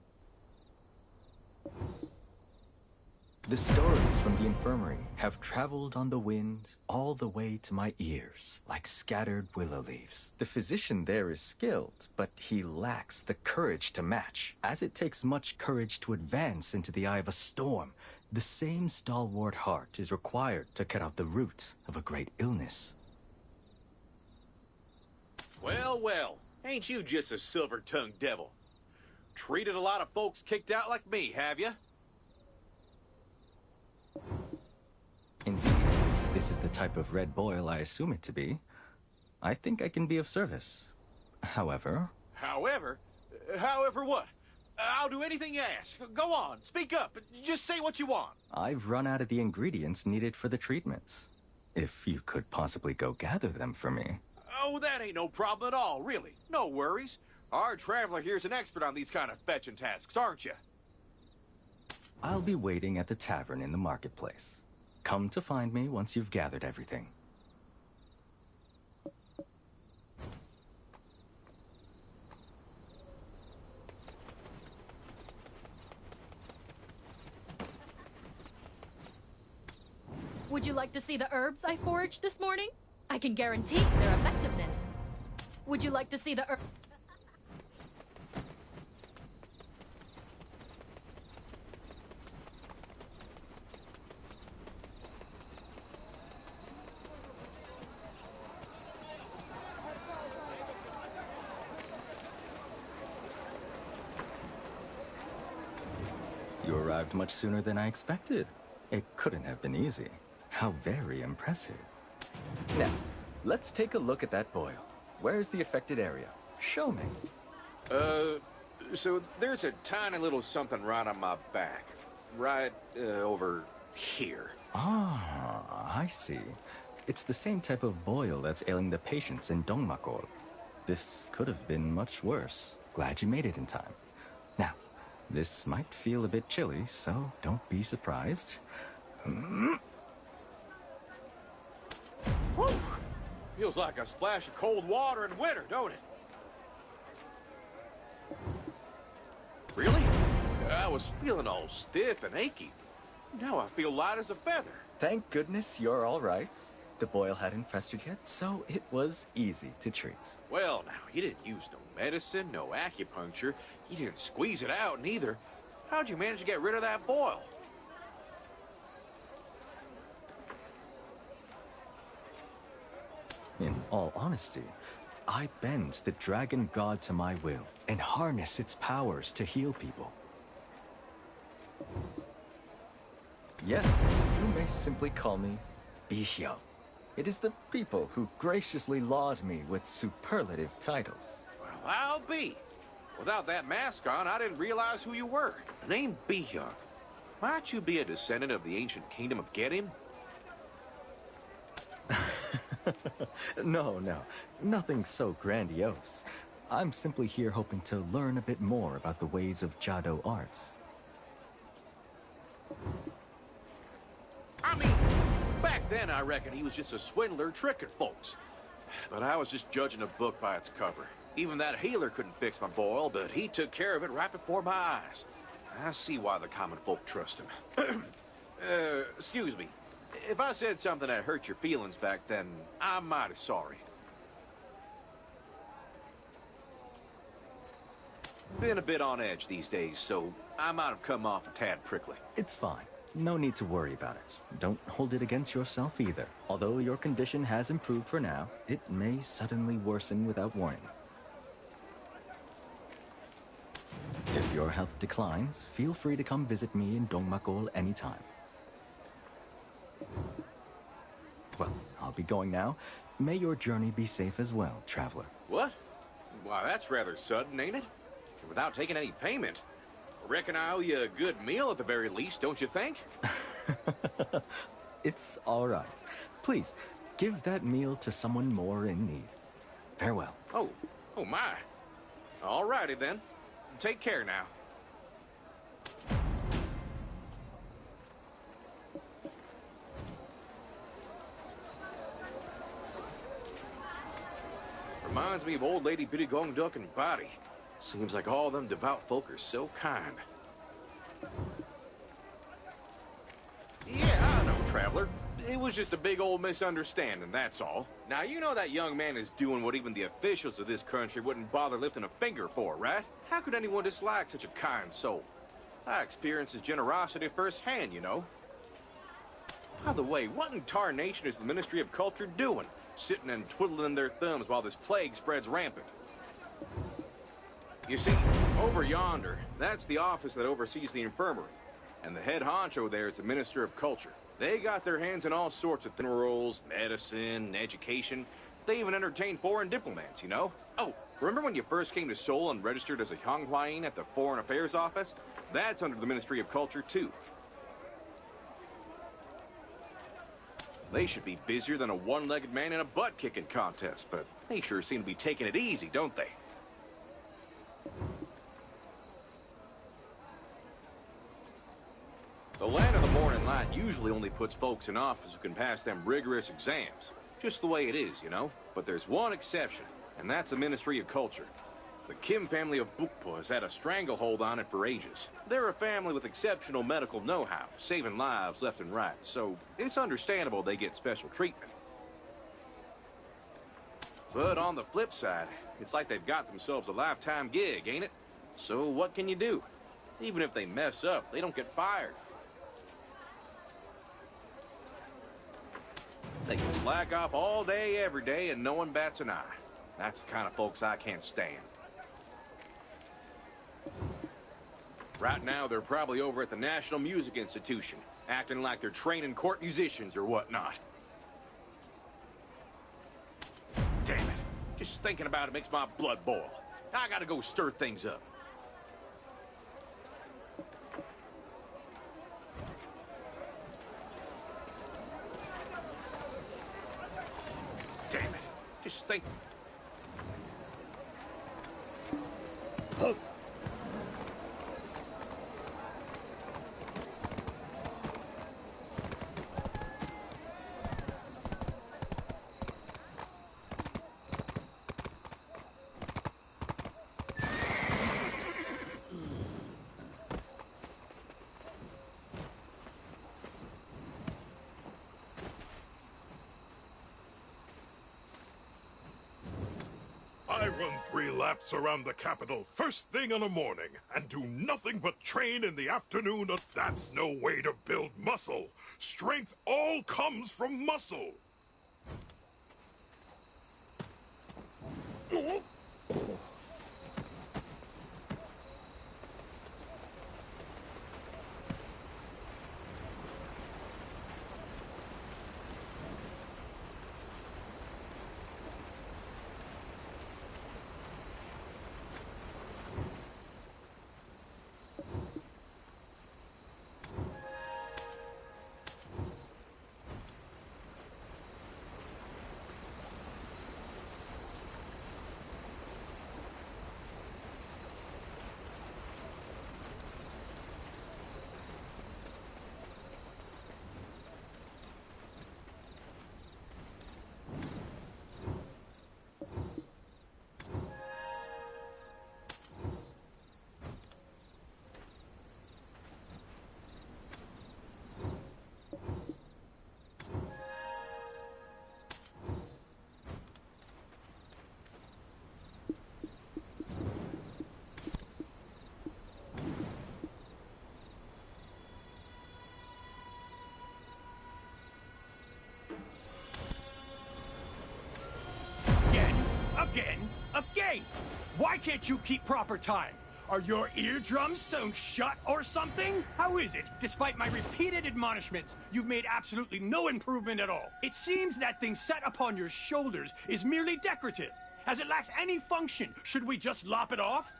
The stories from the infirmary have traveled on the wind all the way to my ears, like scattered willow leaves. The physician there is skilled, but he lacks the courage to match. As it takes much courage to advance into the eye of a storm, the same stalwart heart is required to cut out the root of a great illness. Well, well, ain't you just a silver-tongued devil? Treated a lot of folks kicked out like me, have you? Indeed, if this is the type of red boil I assume it to be, I think I can be of service. However... However? However what? I'll do anything you ask. Go on, speak up. Just say what you want. I've run out of the ingredients needed for the treatments. If you could possibly go gather them for me. Oh, that ain't no problem at all, really. No worries. Our traveler here's an expert on these kind of fetching tasks, aren't you? I'll be waiting at the tavern in the marketplace. Come to find me once you've gathered everything. Would you like to see the herbs I foraged this morning? I can guarantee their effectiveness. Would you like to see the herbs? You arrived much sooner than I expected. It couldn't have been easy. How very impressive. Now, let's take a look at that boil. Where's the affected area? Show me. So there's a tiny little something right on my back. Right, over here. Ah, I see. It's the same type of boil that's ailing the patients in Dongmakol. This could have been much worse. Glad you made it in time. Now, this might feel a bit chilly, so don't be surprised. Whew. Feels like a splash of cold water in winter, don't it? Really? I was feeling all stiff and achy. Now I feel light as a feather. Thank goodness you're all right. The boil hadn't festered yet, so it was easy to treat. Well, now, you didn't use no medicine, no acupuncture. You didn't squeeze it out, neither. How'd you manage to get rid of that boil? In all honesty, I bend the dragon god to my will and harness its powers to heal people. Yes, you may simply call me B.M.A. It is the people who graciously laud me with superlative titles. Well, I'll be. Without that mask on, I didn't realize who you were. The name B.M.A. Might you be a descendant of the ancient kingdom of Gedim? No, nothing so grandiose. I'm simply here hoping to learn a bit more about the ways of Jado arts. I mean, back then I reckon he was just a swindler tricking folks. But I was just judging a book by its cover. Even that healer couldn't fix my boil, but he took care of it right before my eyes. I see why the common folk trust him. Excuse me. If I said something that hurt your feelings back then, I'm mighty sorry. Been a bit on edge these days, so I might have come off a tad prickly. It's fine. No need to worry about it. Don't hold it against yourself either. Although your condition has improved for now, it may suddenly worsen without warning. If your health declines, feel free to come visit me in Dongmakol anytime. Well, I'll be going now. May your journey be safe as well, traveler. What? Why, that's rather sudden, ain't it? Without taking any payment. Reckon I owe you a good meal at the very least, don't you think? It's all right. Please, give that meal to someone more in need. Farewell. Oh my. All righty then. take care now. Reminds me of old lady Biddy Gong Duck and Body. Seems like all them devout folk are so kind. Yeah, I know, Traveler. It was just a big old misunderstanding, that's all. Now, you know that young man is doing what even the officials of this country wouldn't bother lifting a finger for, right? How could anyone dislike such a kind soul? I experienced his generosity firsthand, you know. By the way, what in tarnation is the Ministry of Culture doing? Sitting and twiddling their thumbs while this plague spreads rampant. You see, over yonder, that's the office that oversees the infirmary. And the head honcho there is the Minister of Culture. They got their hands in all sorts of roles, medicine, education. They even entertain foreign diplomats, you know? Oh, remember when you first came to Seoul and registered as a Honghuayin at the Foreign Affairs Office? That's under the Ministry of Culture, too. They should be busier than a one-legged man in a butt-kicking contest, but they sure seem to be taking it easy, don't they? The land of the morning light usually only puts folks in office who can pass them rigorous exams. Just the way it is, you know? But there's one exception, and that's the Ministry of Culture. The Kim family of Bukpo has had a stranglehold on it for ages. They're a family with exceptional medical know-how, saving lives left and right, so it's understandable they get special treatment. But on the flip side, it's like they've got themselves a lifetime gig, ain't it? So what can you do? Even if they mess up, they don't get fired. They can slack off all day, every day, and no one bats an eye. That's the kind of folks I can't stand. Right now, they're probably over at the National Music Institution, acting like they're training court musicians or whatnot. Damn it. Just thinking about it makes my blood boil. I gotta go stir things up. Damn it. Just think... Huh. I run 3 laps around the capital first thing in the morning and do nothing but train in the afternoon. That's no way to build muscle. Strength all comes from muscle. Again! Why can't you keep proper time? Are your eardrums sewn shut or something? How is it, despite my repeated admonishments, you've made absolutely no improvement at all? It seems that thing set upon your shoulders is merely decorative. As it lacks any function, should we just lop it off?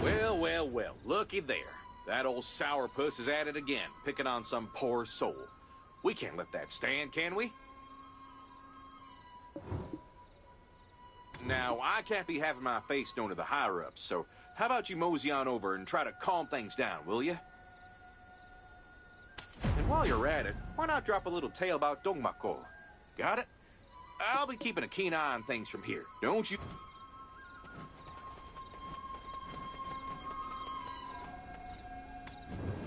Well, well, well, looky there. That old sourpuss is at it again, picking on some poor soul. We can't let that stand, can we? Now, I can't be having my face known to the higher-ups, so how about you mosey on over and try to calm things down, will you? And while you're at it, why not drop a little tale about Dongmako? Got it? I'll be keeping a keen eye on things from here, don't you?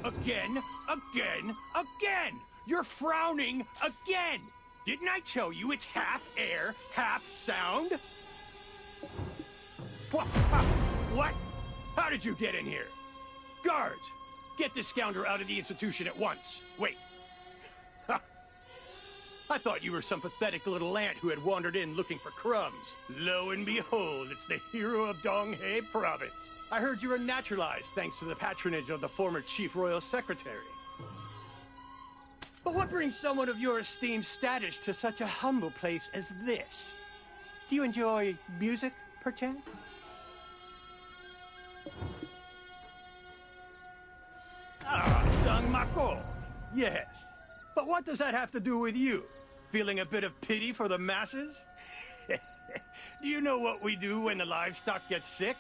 Again, again, again! You're frowning again! Didn't I tell you it's half air, half sound? What? How did you get in here? Guards, get this scoundrel out of the institution at once. Wait. I thought you were some pathetic little ant who had wandered in looking for crumbs. Lo and behold, it's the hero of Donghae Province. I heard you were naturalized thanks to the patronage of the former Chief Royal Secretary. But what brings someone of your esteemed status to such a humble place as this? Do you enjoy music, perchance? Ah, Dongmako. Yes. But what does that have to do with you? Feeling a bit of pity for the masses? Do you know what we do when the livestock gets sick?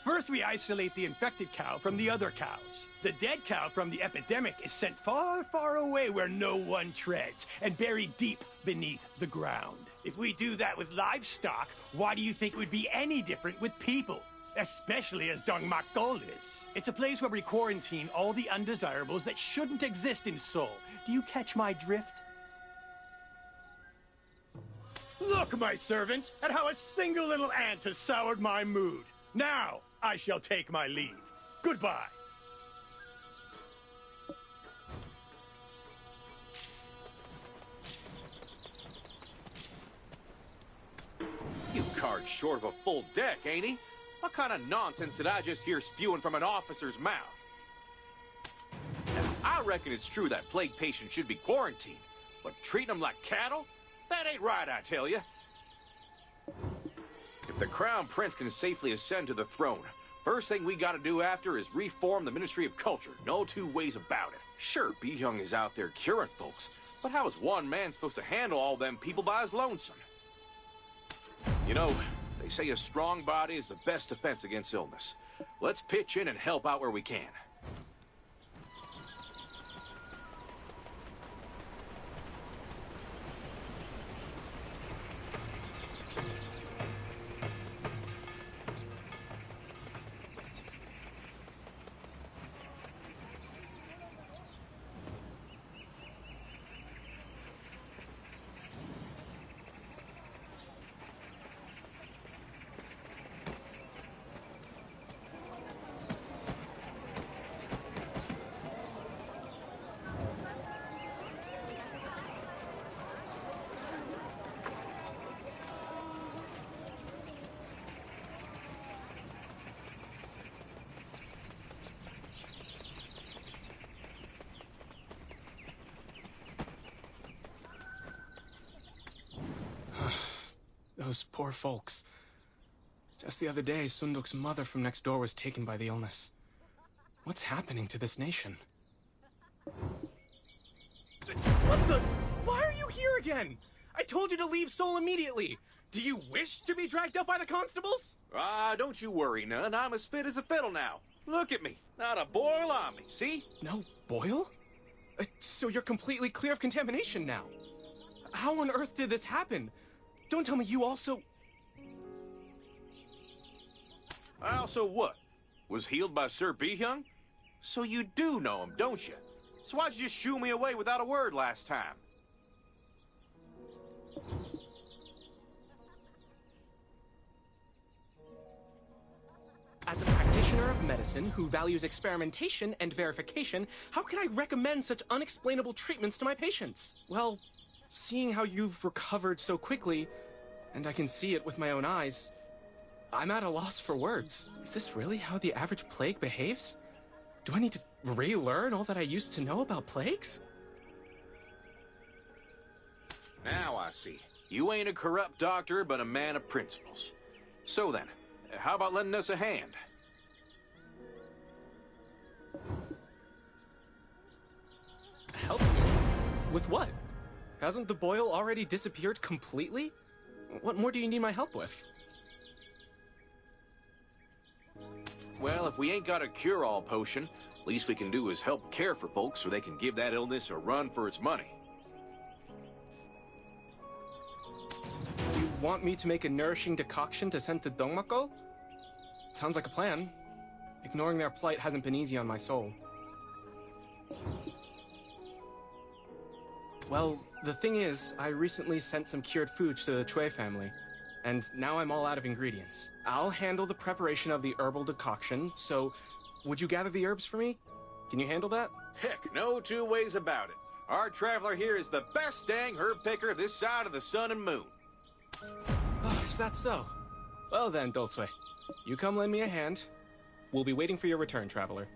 First, we isolate the infected cow from the other cows. The dead cow from the epidemic is sent far, far away where no one treads, and buried deep beneath the ground. If we do that with livestock, why do you think it would be any different with people? Especially as Dongmako is. It's a place where we quarantine all the undesirables that shouldn't exist in Seoul. Do you catch my drift? Look, my servants, at how a single little ant has soured my mood. Now, I shall take my leave. Goodbye. You card short of a full deck, ain't he? What kind of nonsense did I just hear spewing from an officer's mouth? Now, I reckon it's true that plague patients should be quarantined, but treating them like cattle? That ain't right, I tell you. If the Crown Prince can safely ascend to the throne, first thing we gotta do after is reform the Ministry of Culture. No two ways about it. Sure, B.M.A is out there curing folks, but how is one man supposed to handle all them people by his lonesome? You know, they say a strong body is the best defense against illness. Let's pitch in and help out where we can. Those poor folks. Just the other day, Sunduk's mother from next door was taken by the illness. What's happening to this nation? What the? Why are you here again? I told you to leave Seoul immediately. Do you wish to be dragged up by the constables? Don't you worry, none. I'm as fit as a fiddle now. Look at me. Not a boil on me, see? No boil? So you're completely clear of contamination now. How on earth did this happen? Don't tell me you also... I also what? Was healed by Sir B.M.A? So you do know him, don't you? So why'd you just shoo me away without a word last time? As a practitioner of medicine who values experimentation and verification, how can I recommend such unexplainable treatments to my patients? Well, seeing how you've recovered so quickly, and I can see it with my own eyes, I'm at a loss for words. Is this really how the average plague behaves? Do I need to relearn all that I used to know about plagues? Now I see. You ain't a corrupt doctor, but a man of principles. So then, how about lending us a hand? Help you? With what? Hasn't the boil already disappeared completely? What more do you need my help with? Well, if we ain't got a cure-all potion, least we can do is help care for folks so they can give that illness a run for its money. You want me to make a nourishing decoction to send to Dongmako? Sounds like a plan. Ignoring their plight hasn't been easy on my soul. Well, the thing is, I recently sent some cured foods to the Chui family, and now I'm all out of ingredients. I'll handle the preparation of the herbal decoction, so would you gather the herbs for me? Can you handle that? Heck, no two ways about it. Our traveler here is the best dang herb picker this side of the sun and moon. Oh, is that so? Well then, Dulce, you come lend me a hand. We'll be waiting for your return, traveler.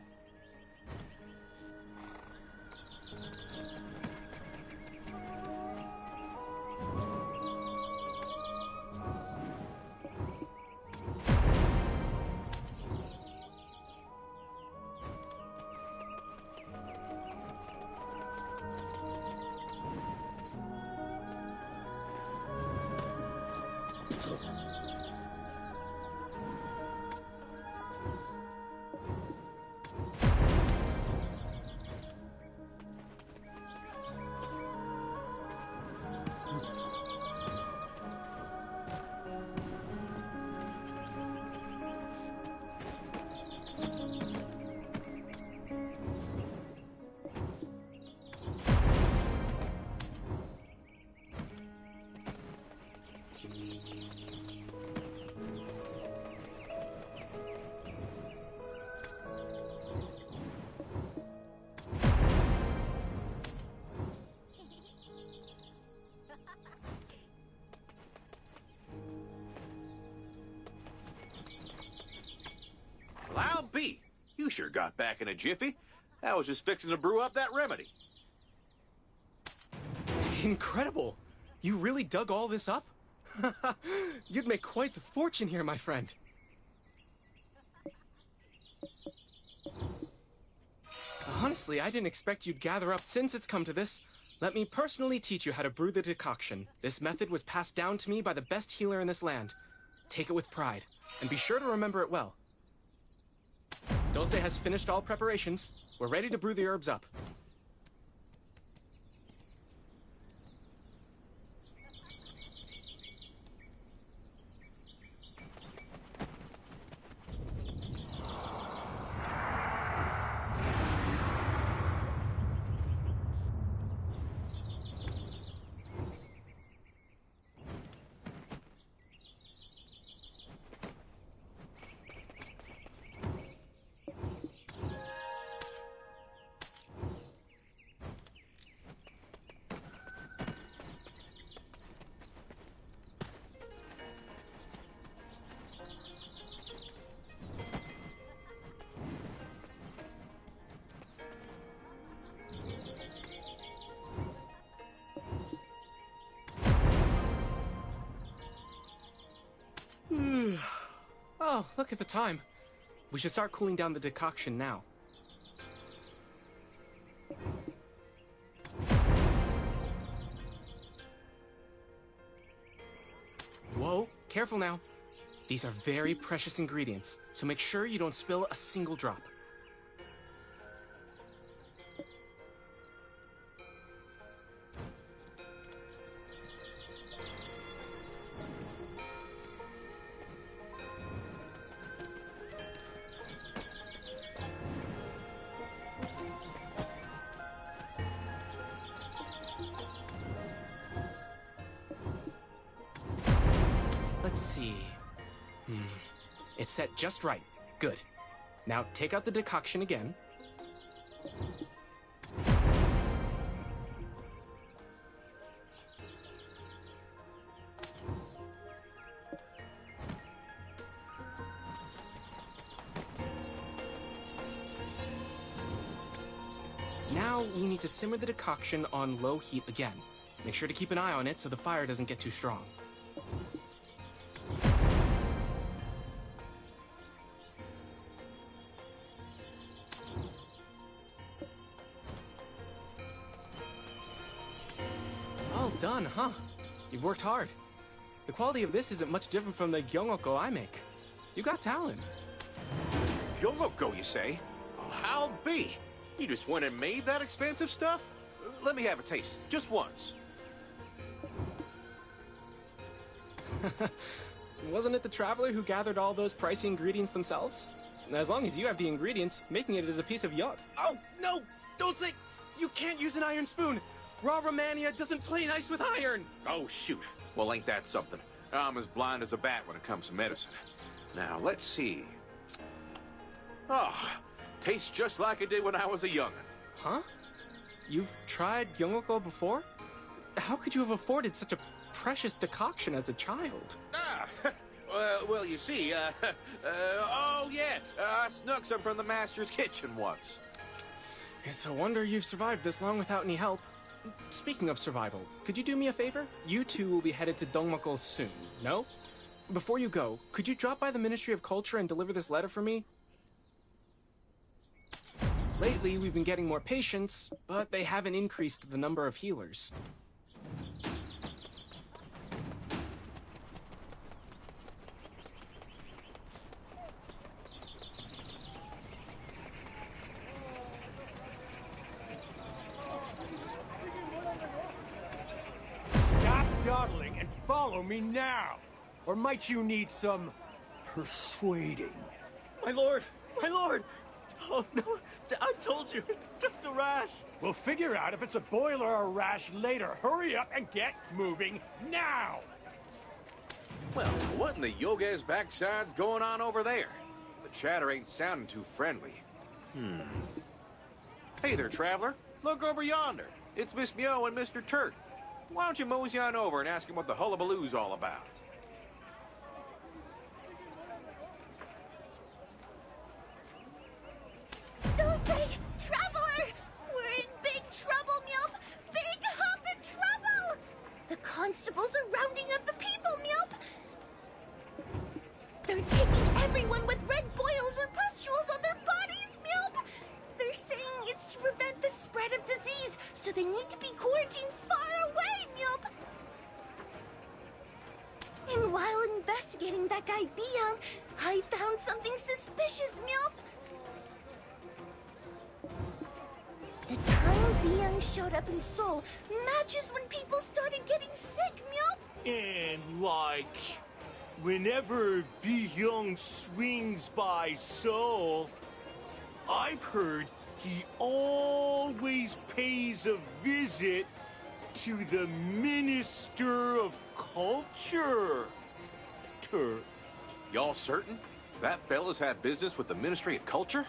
Well, I'll be. You sure got back in a jiffy. I was just fixing to brew up that remedy. Incredible! You really dug all this up? You'd make quite the fortune here, my friend. Honestly, I didn't expect you'd gather up. Since it's come to this, let me personally teach you how to brew the decoction. This method was passed down to me by the best healer in this land. Take it with pride, and be sure to remember it well. Dulce has finished all preparations. We're ready to brew the herbs up. Oh, look at the time. We should start cooling down the decoction now. Whoa, careful now. These are very precious ingredients, so make sure you don't spill a single drop. Let's see. It's set just right. Good. Now take out the decoction again. Now we need to simmer the decoction on low heat again. Make sure to keep an eye on it so the fire doesn't get too strong. Well done, huh? You've worked hard. The quality of this isn't much different from the gyongoko I make. You got talent. Gyongoko, you say? Well, how be? You just went and made that expensive stuff? Let me have a taste, just once. Wasn't it the Traveler who gathered all those pricey ingredients themselves? As long as you have the ingredients, making it is a piece of yuck. Oh, no! Don't say... You can't use an iron spoon! Raw Romania doesn't play nice with iron! Oh, shoot. Well, ain't that something? I'm as blind as a bat when it comes to medicine. Now, let's see. Oh, tastes just like it did when I was a young'un. Huh? You've tried Gyongoko before? How could you have afforded such a precious decoction as a child? Ah, well, you see, oh yeah, I snuck some from the master's kitchen once. It's a wonder you've survived this long without any help. Speaking of survival, could you do me a favor? You two will be headed to Dongmako soon, no? Before you go, could you drop by the Ministry of Culture and deliver this letter for me? Lately, we've been getting more patients, but they haven't increased the number of healers. Stop dawdling and follow me now! Or might you need some persuading? My lord! My lord! Oh, no, I told you, it's just a rash. We'll figure out if it's a boil or a rash later. Hurry up and get moving now! Well, what in the yoga's backside's going on over there? The chatter ain't sounding too friendly. Hey there, traveler. Look over yonder. It's Miss Myo and Mr. Turt. Why don't you mosey on over and ask him what the hullabaloo's all about? Dulce! Traveler! We're in big trouble, Myope! Big hoppin' trouble! The constables are rounding up the people, Myope! They're taking everyone with red boils or pustules on their bodies, Myope! They're saying it's to prevent the spread of disease, so they need to be quarantined far away, Myope! And while investigating that guy B.M.A, I found something suspicious, Myope! The time B.M.A showed up in Seoul matches when people started getting sick, Myope! And like, whenever B.M.A swings by Seoul, I've heard he always pays a visit to the Minister of Culture. Y'all certain? That fella's had business with the Ministry of Culture?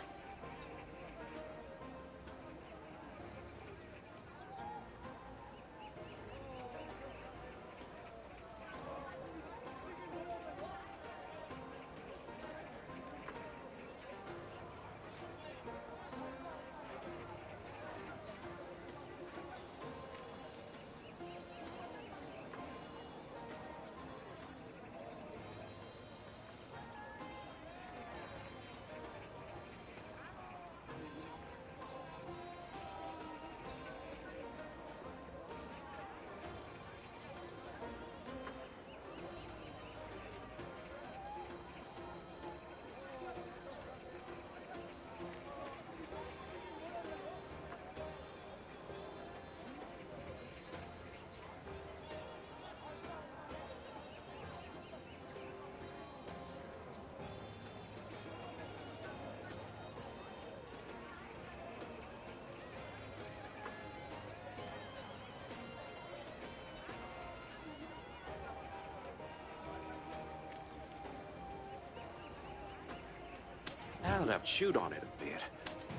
Now that I've chewed on it a bit,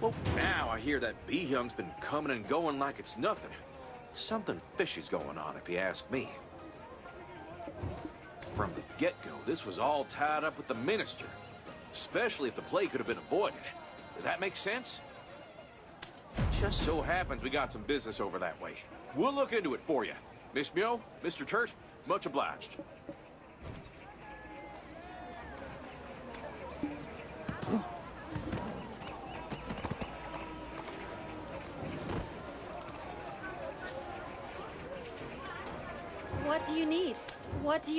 well, now I hear that B-Young's been coming and going like it's nothing. Something fishy's going on, if you ask me. From the get-go, this was all tied up with the minister. Especially if the plague could have been avoided. Did that make sense? Just so happens we got some business over that way. We'll look into it for you. Miss Myo, Mr. Turt, much obliged. What do you need? What do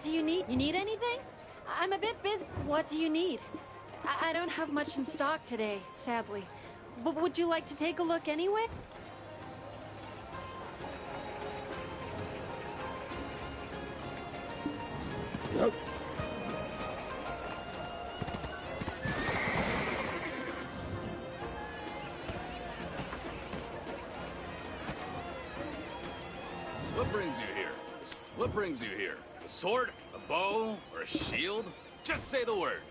you need? You need anything? I'm a bit busy. What do you need? I don't have much in stock today, sadly. But would you like to take a look anyway? Yep. What brings you here? What brings you here? A sword? A bow? Or a shield? Just say the word.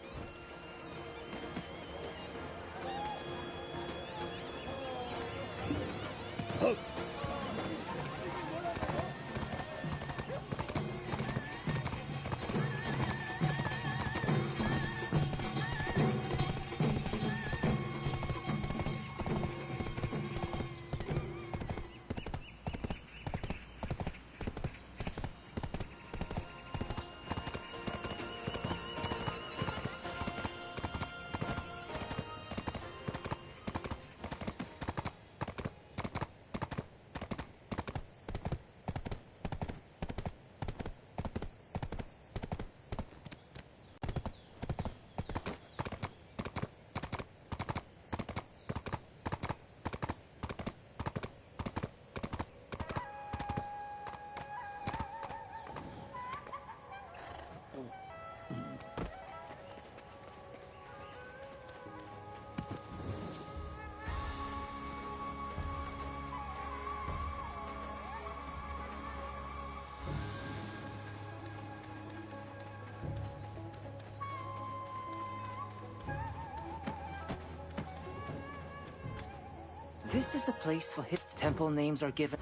This is a place for hip temple names are given.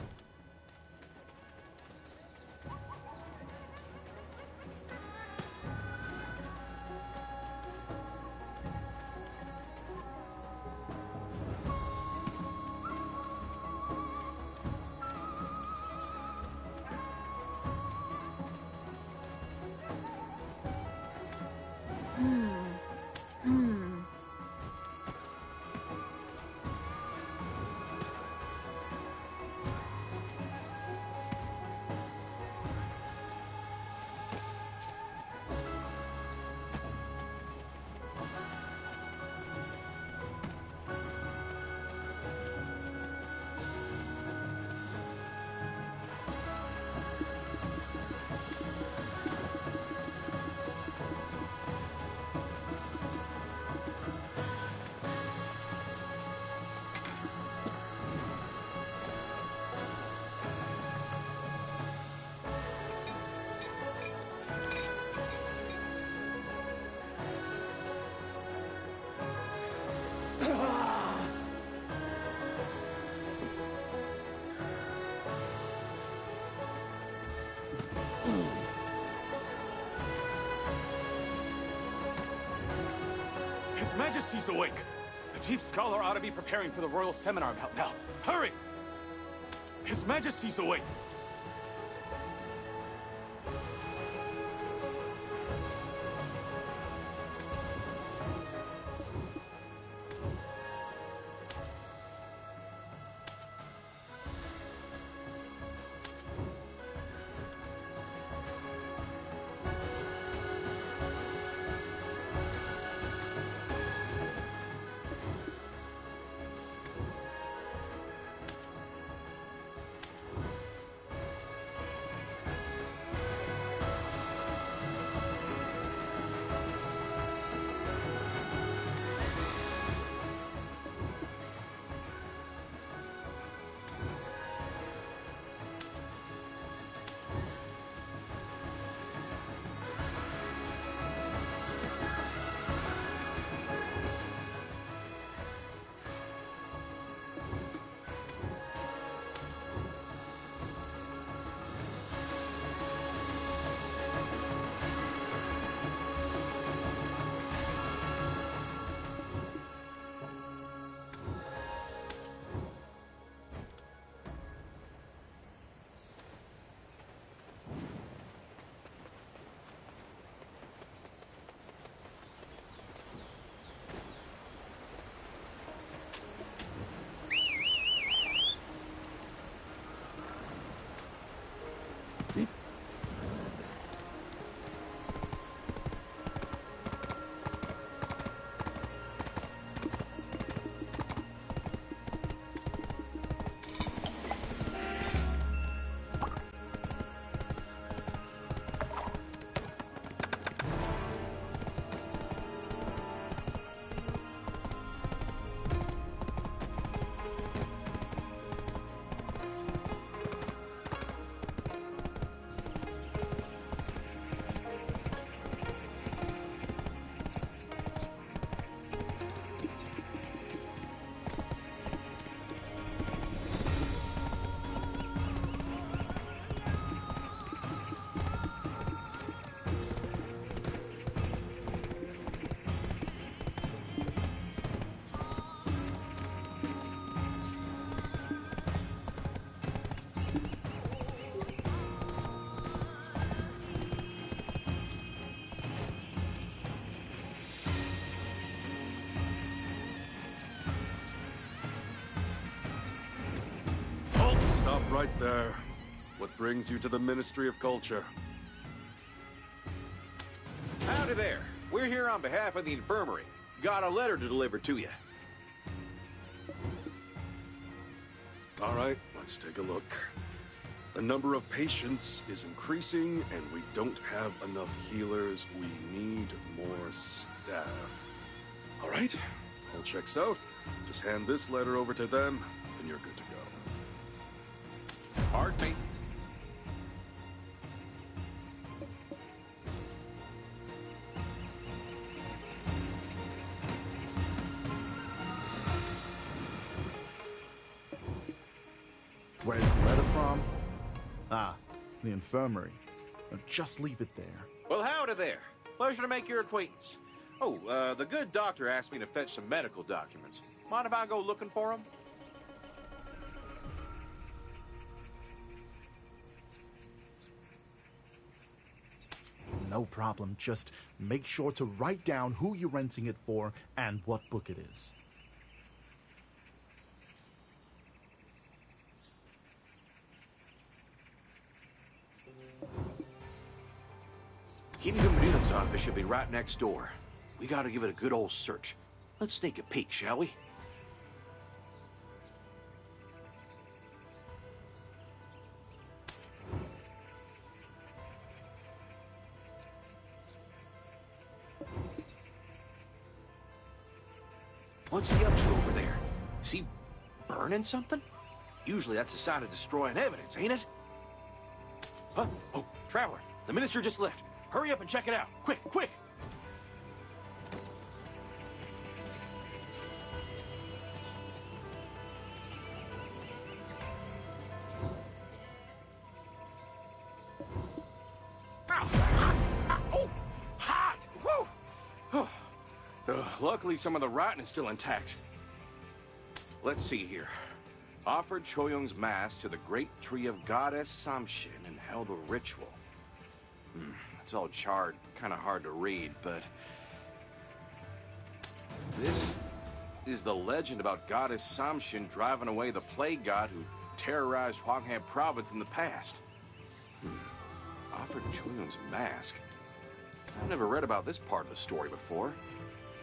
His Majesty's awake. The Chief Scholar ought to be preparing for the Royal Seminar about now. Hurry! His Majesty's awake. right there. What brings you to the Ministry of Culture? Howdy there. We're here on behalf of the infirmary. Got a letter to deliver to you. All right, let's take a look. The number of patients is increasing, and we don't have enough healers. We need more staff. All right, all checks out. Just hand this letter over to them, and you're good to go. Pardon me. Where's the letter from? Ah, the infirmary. Now just leave it there. Well, howdy there. Pleasure to make your acquaintance. Oh, the good doctor asked me to fetch some medical documents. Mind if I go looking for them? No problem. Just make sure to write down who you're renting it for and what book it is. Kim Gum-Neun's office should be right next door. We gotta give it a good old search. Let's sneak a peek, shall we? What's he up to over there? Is he burning something? Usually that's a sign of destroying evidence, ain't it? Huh? Oh, Traveler, the minister just left. Hurry up and check it out. Quick, quick! Oh, hot! Woo! Luckily, some of the writing is still intact. Let's see here. Offered Choyung's mask to the great tree of goddess Samshin and held a ritual. It's all charred, kind of hard to read, but... This is the legend about goddess Samshin driving away the plague god who terrorized Hwanghae province in the past. Offered Choyung's mask? I've never read about this part of the story before.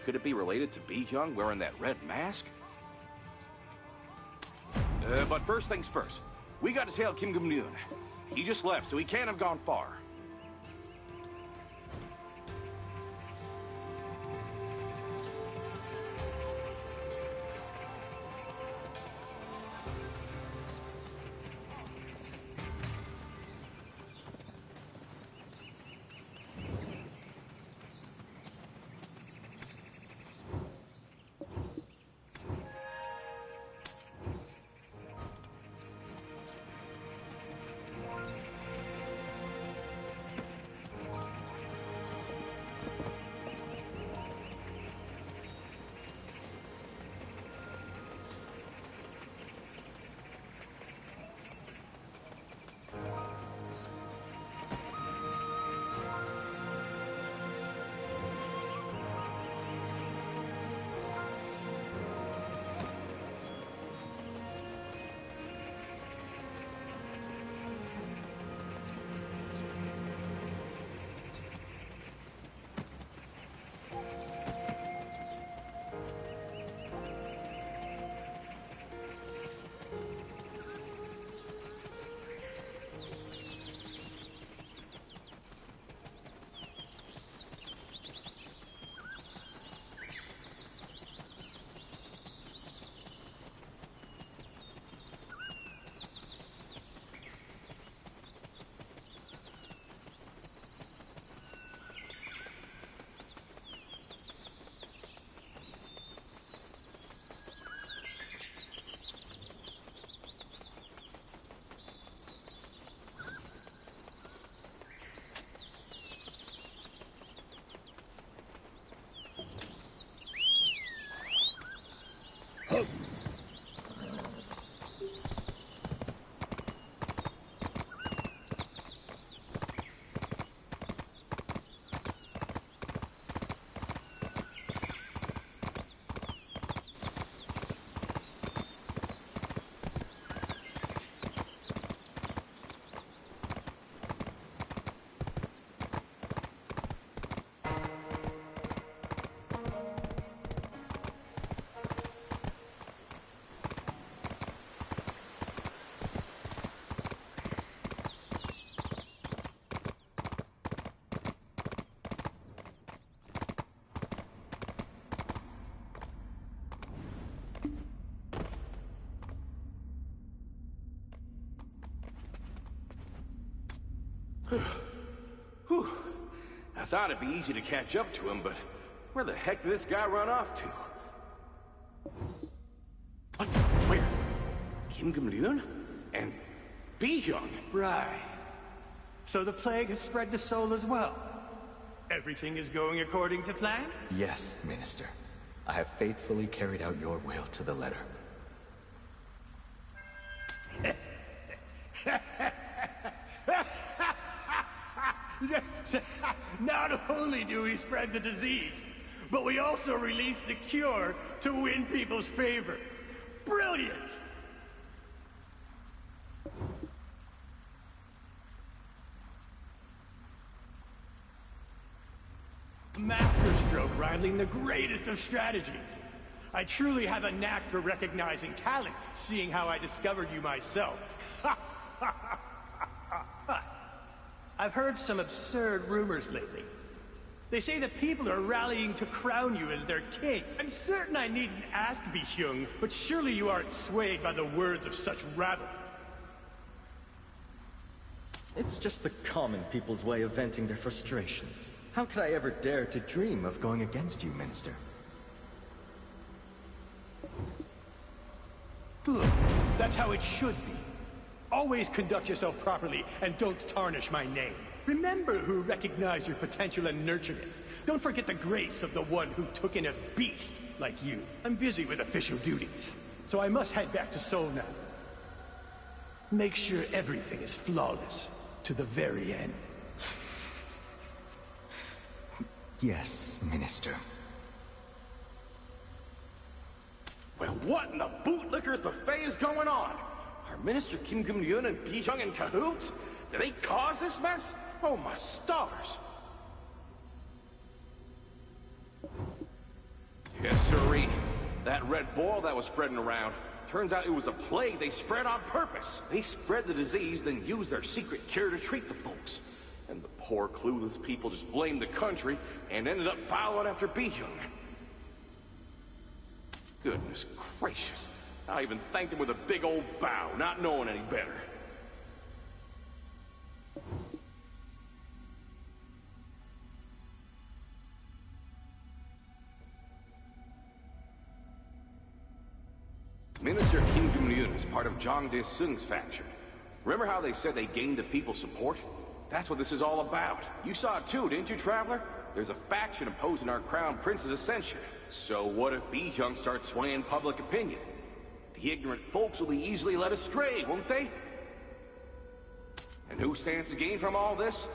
Could it be related to Bi-hyung wearing that red mask? But first things first. We got to tail Kim Gum-Neun. He just left, so he can't have gone far. Whew. I thought it'd be easy to catch up to him, but where the heck did this guy run off to? What? Where? Kim Gum-ryun? And B-Hyung? Right. So the plague has spread to Seoul as well. Everything is going according to plan? Yes, Minister. I have faithfully carried out your will to the letter. Not only do we spread the disease, but we also release the cure to win people's favor. Brilliant! Masterstroke rivaling the greatest of strategies. I truly have a knack for recognizing talent, seeing how I discovered you myself. I've heard some absurd rumors lately. They say that people are rallying to crown you as their king. I'm certain I needn't ask Bi-hyung, but surely you aren't swayed by the words of such rabble. It's just the common people's way of venting their frustrations. How could I ever dare to dream of going against you, Minister? Look, that's how it should be. Always conduct yourself properly and don't tarnish my name. Remember who recognized your potential and nurtured it. Don't forget the grace of the one who took in a beast like you. I'm busy with official duties, so I must head back to Seoul now. Make sure everything is flawless to the very end. Yes, Minister. Well, what in the bootlicker's buffet is going on? Are Minister Kim Gum-ryun and Bi-hyung in cahoots? Did they cause this mess? Oh, my stars. Yes, sirree. That red boil that was spreading around. Turns out it was a plague they spread on purpose. They spread the disease, then used their secret cure to treat the folks. And the poor clueless people just blamed the country and ended up following after Bi-hyung. Goodness gracious. I even thanked him with a big old bow, not knowing any better. Minister Kim Gum-ryun is part of Jang Dae-sung's faction. Remember how they said they gained the people's support? That's what this is all about. You saw it too, didn't you, Traveler? There's a faction opposing our crown prince's ascension. So what if Bi-hyung starts swaying public opinion? The ignorant folks will be easily led astray, won't they? And who stands to gain from all this?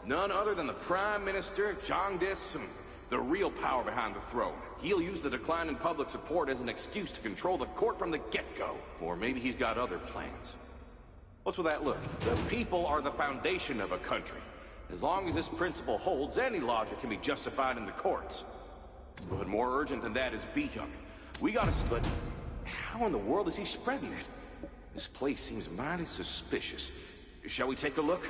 None other than the Prime Minister, Jang Dae-sung, the real power behind the throne. He'll use the decline in public support as an excuse to control the court from the get-go. Or maybe he's got other plans. What's with that look? The people are the foundation of a country. As long as this principle holds, any logic can be justified in the courts. But more urgent than that is Bi-hyung. We gotta split. How in the world is he spreading it? This place seems mighty suspicious. Shall we take a look?